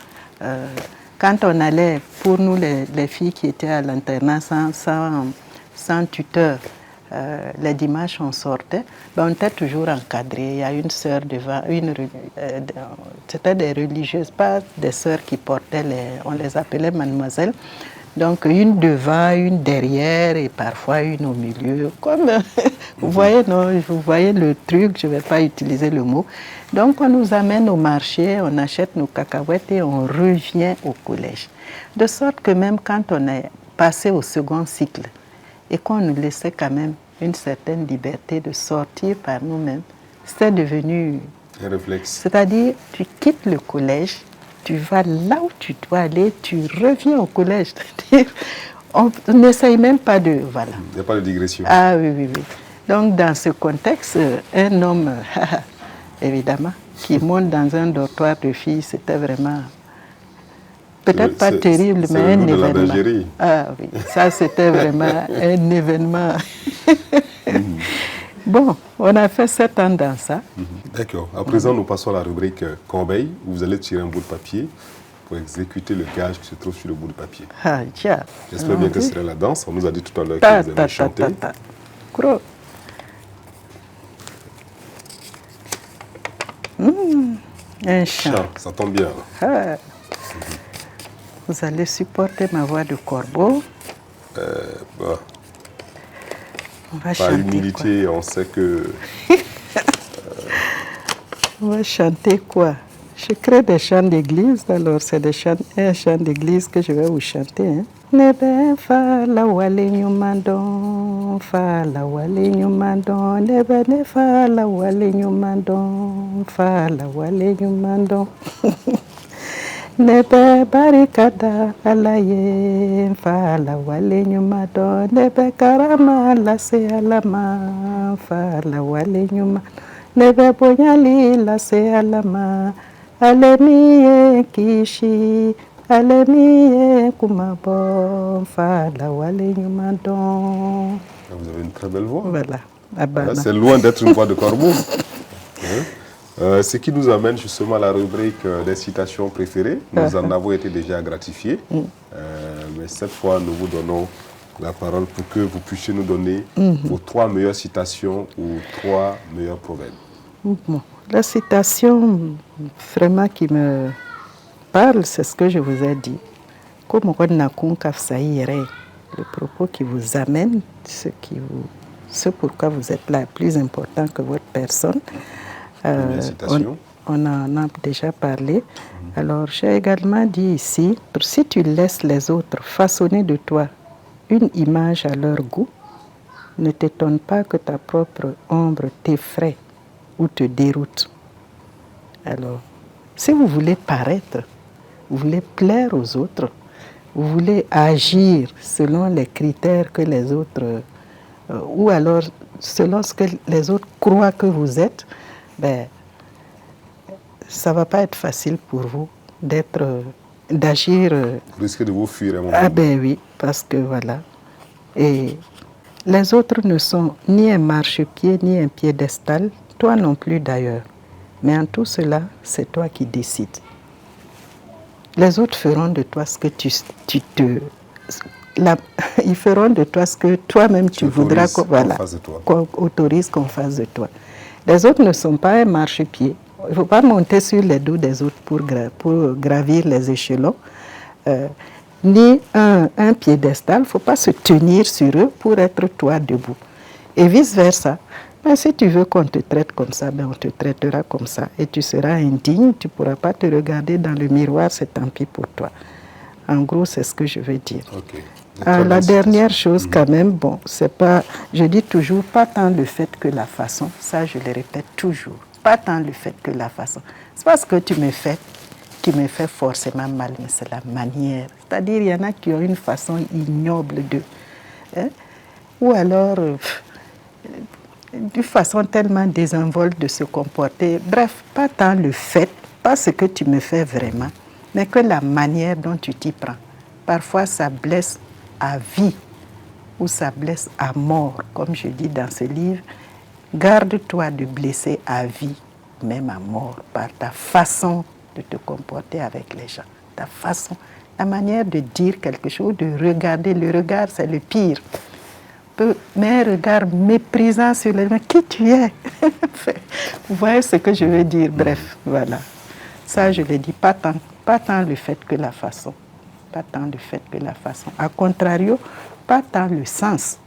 quand on allait, pour nous les filles qui étaient à l'internat sans tuteur, les dimanches on sortait, on était toujours encadrés. Il y a une sœur devant, c'était des religieuses, pas des sœurs qui portaient on les appelait mademoiselles, Donc une devant, une derrière et parfois une au milieu. Comme vous voyez, non, vous voyez le truc, je ne vais pas utiliser le mot. Donc on nous amène au marché, on achète nos cacahuètes et on revient au collège. De sorte que même quand on est passé au second cycle et qu'on nous laissait quand même une certaine liberté de sortir par nous-mêmes, c'est devenu
un réflexe.
C'est-à-dire, tu quittes le collège, tu vas là où tu dois aller, tu reviens au collège. C'est-à-dire, on n'essaye même pas de... Voilà.
Il n'y a pas de digression.
Ah oui, oui, oui. Donc, dans ce contexte, un homme, évidemment, qui monte dans un dortoir de filles, c'était vraiment... Peut-être pas terrible, mais un événement. Ah oui, ça c'était vraiment un événement. Bon, on a fait 7 ans dans ça.
D'accord. À présent, nous passons à la rubrique corbeille, où vous allez tirer un bout de papier pour exécuter le gage qui se trouve sur le bout de papier.
Ah, tiens.
J'espère bien que ce serait la danse. On nous a dit tout à l'heure que vous allez chanter.
Un chant.
Ça tombe bien.
Ah. Vous allez supporter ma voix de corbeau.
Bah.
On va
par
chanter
humilité,
quoi?
On sait que...
On va chanter quoi? Je crée des chants d'église, alors c'est un chant d'église que je vais vous chanter. Hein. Nebe fa la wale nyumandon, fa la wale nyumandon, nebe ne fa la wale nyumandon, fa la wale nyumandon. Nebe barikada alaye, fa la wale nyumandon, nebe karama la se alama, fa la wale nyumandon. Nebe bonyali la se alama, alemiye kishi, alemiye kumabo, fa la wale nyumandon.
Vous avez une très belle voix.
Voilà.
C'est loin d'être une voix de corbeau. Ce qui nous amène justement à la rubrique des citations préférées. Nous en avons été déjà gratifiés. Mais cette fois, nous vous donnons la parole pour que vous puissiez nous donner vos 3 meilleures citations ou 3 meilleurs proverbes.
Bon, la citation vraiment qui me parle, c'est ce que je vous ai dit. Comme le propos qui vous amène, ce pourquoi vous êtes là, plus important que votre personne. On en a déjà parlé. Alors, j'ai également dit ici, si tu laisses les autres façonner de toi une image à leur goût, ne t'étonne pas que ta propre ombre t'effraie ou te déroute. Alors, si vous voulez paraître, vous voulez plaire aux autres, vous voulez agir selon les critères que les autres, ou alors selon ce que les autres croient que vous êtes, ben, ça ne va pas être facile pour vous d'agir.
Vous risquez de vous fuir à un moment.
Ah ben oui, parce que voilà. Et les autres ne sont ni un marchepied, ni un piédestal, toi non plus d'ailleurs. Mais en tout cela, c'est toi qui décides. Les autres feront de toi ce que ils feront de toi ce que toi-même tu voudras qu'on autorise qu'on fasse de toi. Les autres ne sont pas un marchepied. Il ne faut pas monter sur les dos des autres pour gravir les échelons. Ni un piédestal, il ne faut pas se tenir sur eux pour être toi debout. Et vice-versa. Ben, si tu veux qu'on te traite comme ça, ben, on te traitera comme ça. Et tu seras indigne, tu ne pourras pas te regarder dans le miroir, c'est tant pis pour toi. En gros, c'est ce que je veux dire.
Okay.
La dernière chose quand même, bon, c'est pas, je dis toujours, pas tant le fait que la façon, ça je le répète toujours, pas tant le fait que la façon. C'est pas ce que tu me fais forcément mal, mais c'est la manière. C'est-à-dire, il y en a qui ont une façon ignoble de... Hein? Ou alors, d'une façon tellement désinvolte de se comporter. Bref, pas tant le fait, pas ce que tu me fais vraiment, mais que la manière dont tu t'y prends. Parfois, ça blesse à vie ou ça blesse à mort, comme je dis dans ce livre. Garde-toi de blesser à vie, même à mort, par ta façon de te comporter avec les gens. Ta façon, la manière de dire quelque chose, de regarder. Le regard, c'est le pire. Mais un regard méprisant sur les gens. Qui tu es? Vous voyez ce que je veux dire? Bref, voilà. Ça, je le dis pas tant le fait que la façon. pas tant le fait que la façon. A contrario, pas tant le sens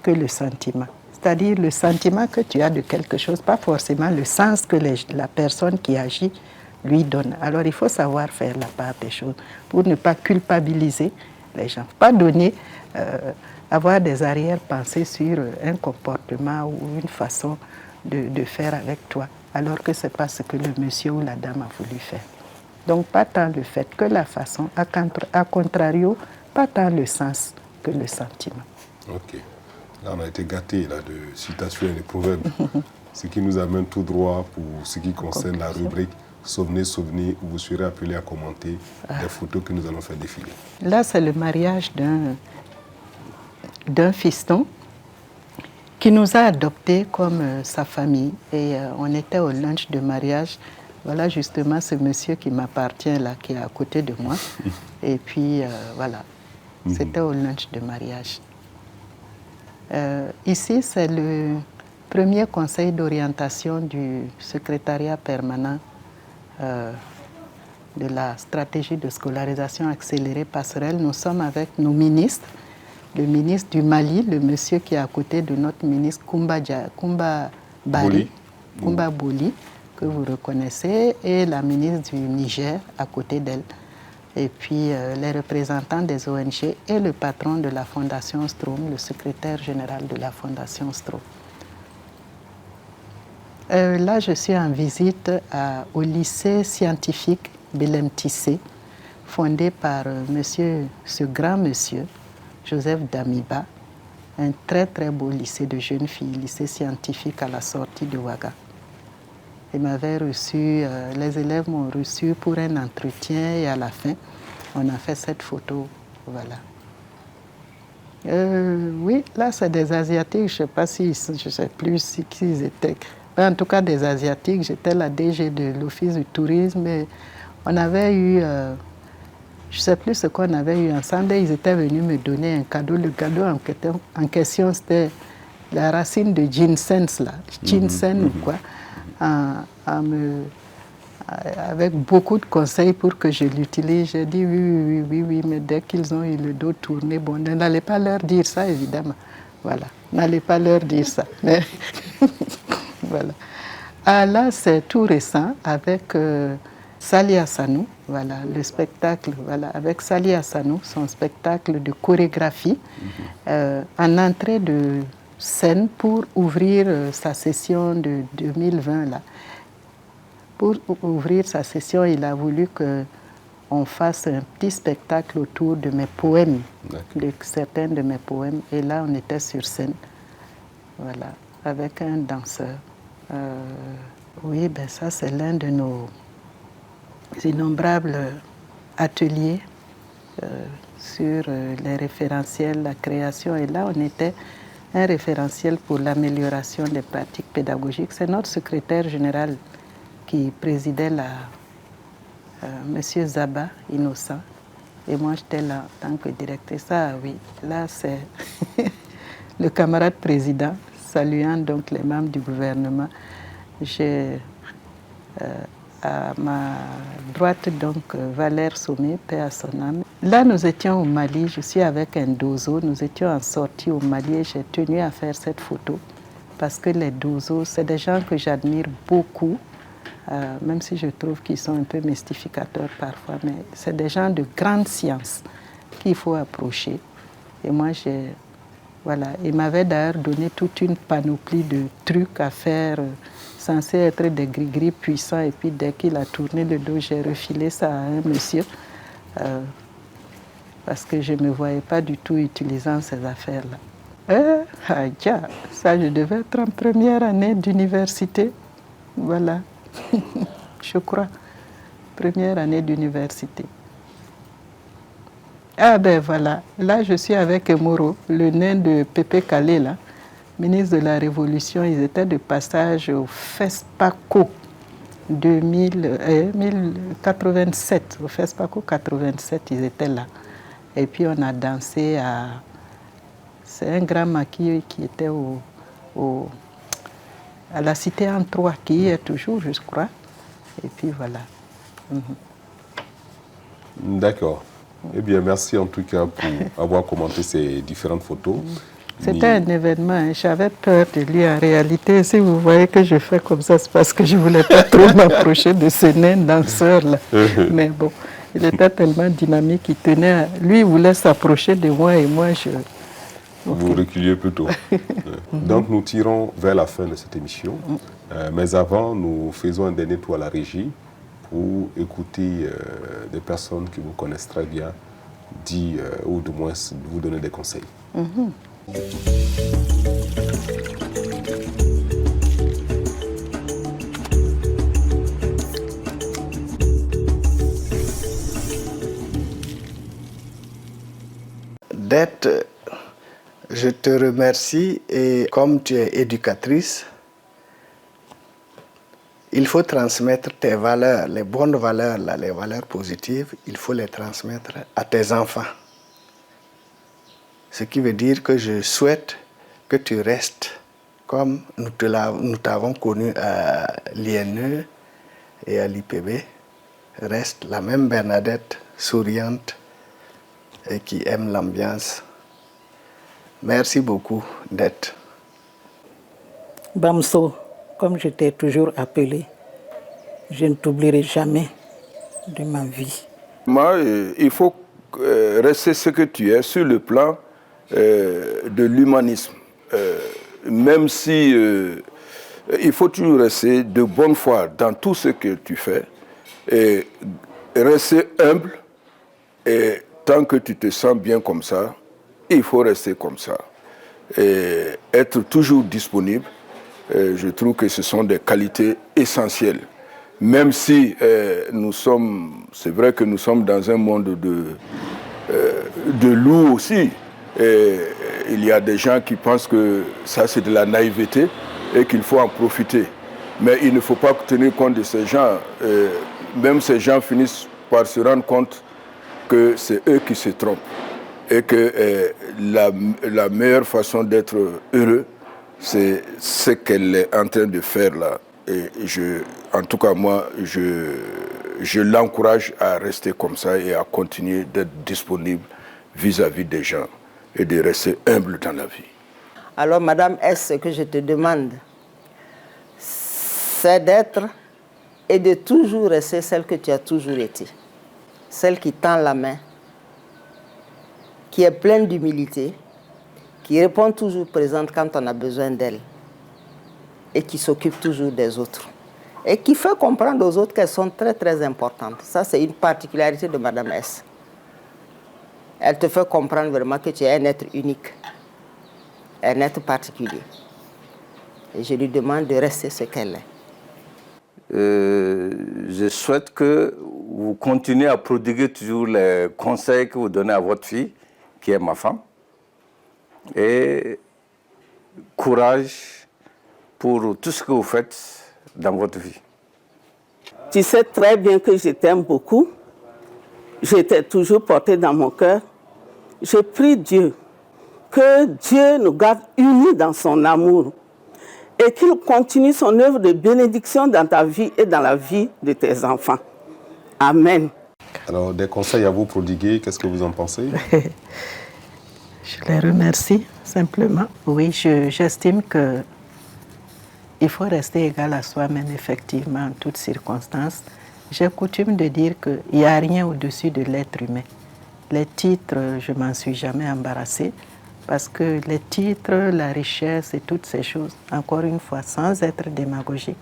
que le sentiment. C'est-à-dire le sentiment que tu as de quelque chose, pas forcément le sens que la personne qui agit lui donne. Alors il faut savoir faire la part des choses pour ne pas culpabiliser les gens. Pas donner, avoir des arrière-pensées sur un comportement ou une façon de faire avec toi, alors que ce n'est pas ce que le monsieur ou la dame a voulu faire. Donc pas tant le fait que la façon, à contrario, pas tant le sens que le sentiment.
Ok. Là, on a été gâtés là, de citations et de proverbes, ce qui nous amène tout droit pour ce qui concerne la rubrique Souvenez, où vous serez appelé à commenter les photos que nous allons faire défiler.
Là, c'est le mariage d'un fiston qui nous a adoptés comme sa famille. Et on était au lunch de mariage. Voilà justement ce monsieur qui m'appartient là, qui est à côté de moi. Et puis, voilà, c'était au lunch de mariage. Ici, c'est le premier conseil d'orientation du secrétariat permanent de la stratégie de scolarisation accélérée passerelle. Nous sommes avec nos ministres, le ministre du Mali, le monsieur qui est à côté de notre ministre Koumba Boli, que vous reconnaissez, et la ministre du Niger à côté d'elle. Et puis les représentants des ONG et le patron de la Fondation Strom, le secrétaire général de la Fondation Strom. Là, je suis en visite au lycée scientifique Belem Tissé, fondé par ce grand monsieur, Joseph Damiba, un très très beau lycée de jeunes filles, lycée scientifique à la sortie de Ouaga. Ils m'avaient reçu, les élèves m'ont reçu pour un entretien et à la fin, on a fait cette photo. Voilà. Oui, là, c'est des Asiatiques, je ne sais pas si, je sais plus qui ils étaient. Mais en tout cas, des Asiatiques. J'étais la DG de l'Office du tourisme et on avait eu, je ne sais plus ce qu'on avait eu ensemble, et ils étaient venus me donner un cadeau. Le cadeau en question, c'était la racine de ginseng, là, ginseng ou quoi. Avec beaucoup de conseils pour que je l'utilise. J'ai dit oui, mais dès qu'ils ont eu le dos tourné, bon, n'allez pas leur dire ça, évidemment. Voilà, n'allez pas leur dire ça. Mais voilà. Ah, là, c'est tout récent avec Sali Hassanou, voilà, le spectacle, voilà, avec Sali Hassanou, son spectacle de chorégraphie, en entrée de scène pour ouvrir sa session de 2020 là. Pour ouvrir sa session, il a voulu qu'on fasse un petit spectacle autour de mes poèmes, de certains de mes poèmes. Et là, on était sur scène, voilà, avec un danseur. Oui, ben ça, c'est l'un de nos innombrables ateliers sur les référentiels, la création. Et là, on était un référentiel pour l'amélioration des pratiques pédagogiques. C'est notre secrétaire général qui présidait Monsieur Zaba, Innocent. Et moi, j'étais là en tant que directrice. Ah oui, là, c'est le camarade président, saluant donc les membres du gouvernement. J'ai à ma droite, donc, Valère Sommet, paix à son âme. Là, nous étions au Mali, je suis avec un dozo, nous étions en sortie au Mali et j'ai tenu à faire cette photo parce que les dozos, c'est des gens que j'admire beaucoup, même si je trouve qu'ils sont un peu mystificateurs parfois, mais c'est des gens de grande science qu'il faut approcher. Et moi, voilà, il m'avait d'ailleurs donné toute une panoplie de trucs à faire, censés être des gris-gris puissants, et puis dès qu'il a tourné le dos, j'ai refilé ça à un monsieur, parce que je ne me voyais pas du tout utilisant ces affaires-là. Ça, je devais être en première année d'université, voilà, je crois, première année d'université. Ah ben voilà, là je suis avec Moro, le nain de Pépé Kalé, là, ministre de la Révolution. Ils étaient de passage au FESPACO 1087, au FESPACO 87, ils étaient là. Et puis on a dansé à... C'est un grand maquis qui était à la cité en 3, qui y est toujours, je crois. Et puis voilà.
D'accord. Eh bien, merci en tout cas pour avoir commenté ces différentes photos.
C'était un événement, hein. J'avais peur de lui en réalité. Si vous voyez que je fais comme ça, c'est parce que je ne voulais pas trop m'approcher de ce nain danseur-là. Mais bon, il était tellement dynamique, il tenait lui, il voulait s'approcher de moi et moi, je...
Vous reculiez plutôt. Donc nous tirons vers la fin de cette émission. Mais avant, nous faisons un dernier tour à la régie pour écouter des personnes qui vous connaissent très bien, ou du moins vous donner des conseils.
Dette, je te remercie et comme tu es éducatrice, il faut transmettre tes valeurs, les bonnes valeurs, là, les valeurs positives, il faut les transmettre à tes enfants. Ce qui veut dire que je souhaite que tu restes comme nous t'avons connu à l'INE et à l'IPB, reste la même Bernadette, souriante et qui aime l'ambiance. Merci beaucoup d'être.
Bamso, comme je t'ai toujours appelé, je ne t'oublierai jamais de ma vie.
Moi, il faut rester ce que tu es sur le plan de l'humanisme. Même si il faut toujours rester de bonne foi dans tout ce que tu fais et rester humble, et tant que tu te sens bien comme ça, il faut rester comme ça. Et être toujours disponible, je trouve que ce sont des qualités essentielles. Même si c'est vrai que nous sommes dans un monde de loups aussi. Et il y a des gens qui pensent que ça c'est de la naïveté et qu'il faut en profiter. Mais il ne faut pas tenir compte de ces gens. Même ces gens finissent par se rendre compte que c'est eux qui se trompent. Et que la meilleure façon d'être heureux, c'est ce qu'elle est en train de faire là. Et en tout cas, moi, je l'encourage à rester comme ça et à continuer d'être disponible vis-à-vis des gens et de rester humble dans la vie.
Alors, Madame S, ce que je te demande, c'est d'être et de toujours rester celle que tu as toujours été. Celle qui tend la main, qui est pleine d'humilité, qui répond toujours présente quand on a besoin d'elle et qui s'occupe toujours des autres. Et qui fait comprendre aux autres qu'elles sont très très importantes. Ça, c'est une particularité de Madame S. Elle te fait comprendre vraiment que tu es un être unique, un être particulier. Et je lui demande de rester ce qu'elle est.
Je souhaite que vous continuez à prodiguer toujours les conseils que vous donnez à votre fille, qui est ma femme. Et courage pour tout ce que vous faites dans votre vie.
Tu sais très bien que je t'aime beaucoup. Je t'ai toujours porté dans mon cœur. Je prie Dieu que Dieu nous garde unis dans son amour et qu'il continue son œuvre de bénédiction dans ta vie et dans la vie de tes enfants. Amen.
Alors, des conseils à vous prodiguer, qu'est-ce que vous en pensez?
Je les remercie simplement. Oui, j'estime qu'il faut rester égal à soi-même, effectivement, en toutes circonstances. J'ai coutume de dire qu'il n'y a rien au-dessus de l'être humain. Les titres, je ne m'en suis jamais embarrassée, parce que les titres, la richesse et toutes ces choses, encore une fois, sans être démagogique,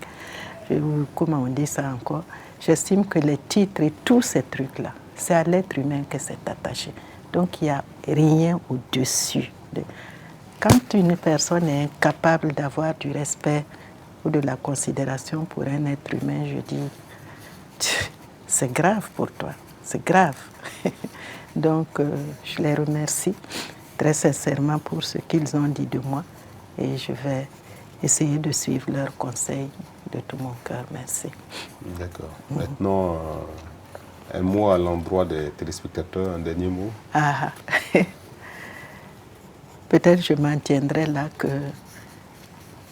comment on dit ça encore, j'estime que les titres et tous ces trucs-là, c'est à l'être humain que c'est attaché. Donc il n'y a rien au-dessus. Quand une personne est incapable d'avoir du respect ou de la considération pour un être humain, je dis, c'est grave pour toi, c'est grave. Donc je les remercie très sincèrement pour ce qu'ils ont dit de moi et je vais essayer de suivre leurs conseils de tout mon cœur. Merci.
D'accord. Maintenant, un mot à l'endroit des téléspectateurs, un dernier mot.
Peut-être je m'en tiendrai là que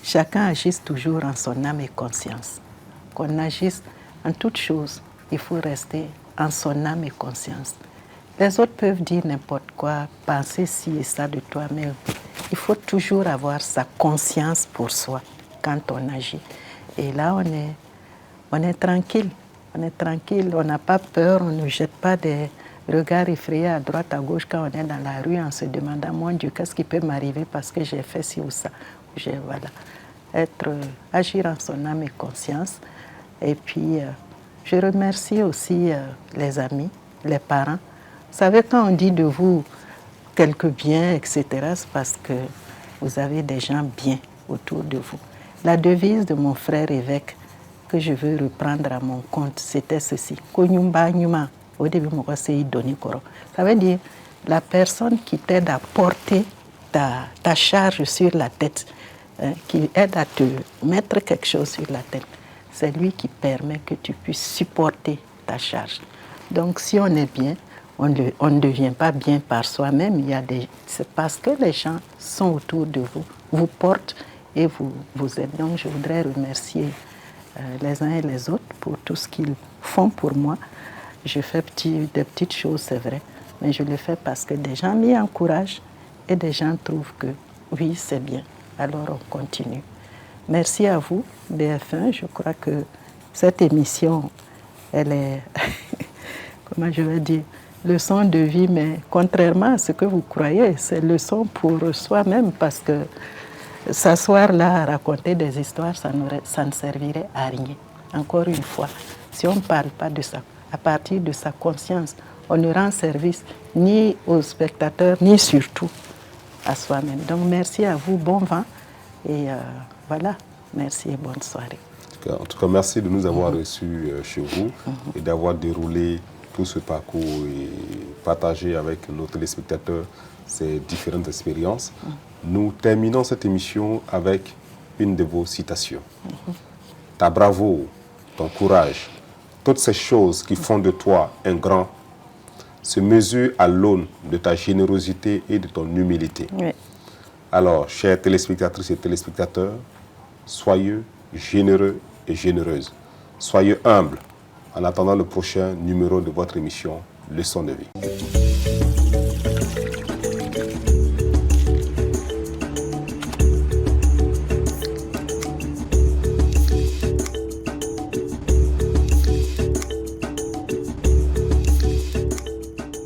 chacun agisse toujours en son âme et conscience. Qu'on agisse en toute chose, il faut rester en son âme et conscience. Les autres peuvent dire n'importe quoi, penser ci et ça de toi, mais il faut toujours avoir sa conscience pour soi quand on agit. Et là, on est tranquille. On est tranquille, on n'a pas peur, on ne jette pas des regards effrayés à droite, à gauche quand on est dans la rue en se demandant, mon Dieu, qu'est-ce qui peut m'arriver parce que j'ai fait ci ou ça. Voilà. Agir en son âme et conscience. Et puis, je remercie aussi les amis, les parents. Vous savez, quand on dit de vous quelques biens, etc., c'est parce que vous avez des gens bien autour de vous. La devise de mon frère évêque que je veux reprendre à mon compte, c'était ceci. Au début, ça veut dire la personne qui t'aide à porter ta charge sur la tête, qui aide à te mettre quelque chose sur la tête, c'est lui qui permet que tu puisses supporter ta charge. Donc, si on est bien, on ne devient pas bien par soi-même. C'est parce que les gens sont autour de vous, vous portent et vous aident. Donc, je voudrais remercier les uns et les autres pour tout ce qu'ils font pour moi. Je fais des petites choses, c'est vrai, mais je le fais parce que des gens m'y encouragent et des gens trouvent que oui, c'est bien. Alors, on continue. Merci à vous, BF1. Je crois que cette émission, elle est, comment je vais dire, leçon de vie, mais contrairement à ce que vous croyez, c'est leçon pour soi-même parce que s'asseoir là à raconter des histoires, ça ne servirait à rien. Encore une fois, si on ne parle pas de ça, à partir de sa conscience, on ne rend service ni aux spectateurs, ni surtout à soi-même. Donc merci à vous, bon vent, et voilà, merci et bonne soirée.
En tout cas, merci de nous avoir reçus chez vous et d'avoir déroulé tout ce parcours et partagé avec nos téléspectateurs ces différentes expériences. Nous terminons cette émission avec une de vos citations. Ta bravoure, ton courage, toutes ces choses qui font de toi un grand se mesurent à l'aune de ta générosité et de ton humilité.
Oui.
Alors, chers téléspectatrices et téléspectateurs, soyez généreux et généreuses. Soyez humbles en attendant le prochain numéro de votre émission Leçon de vie.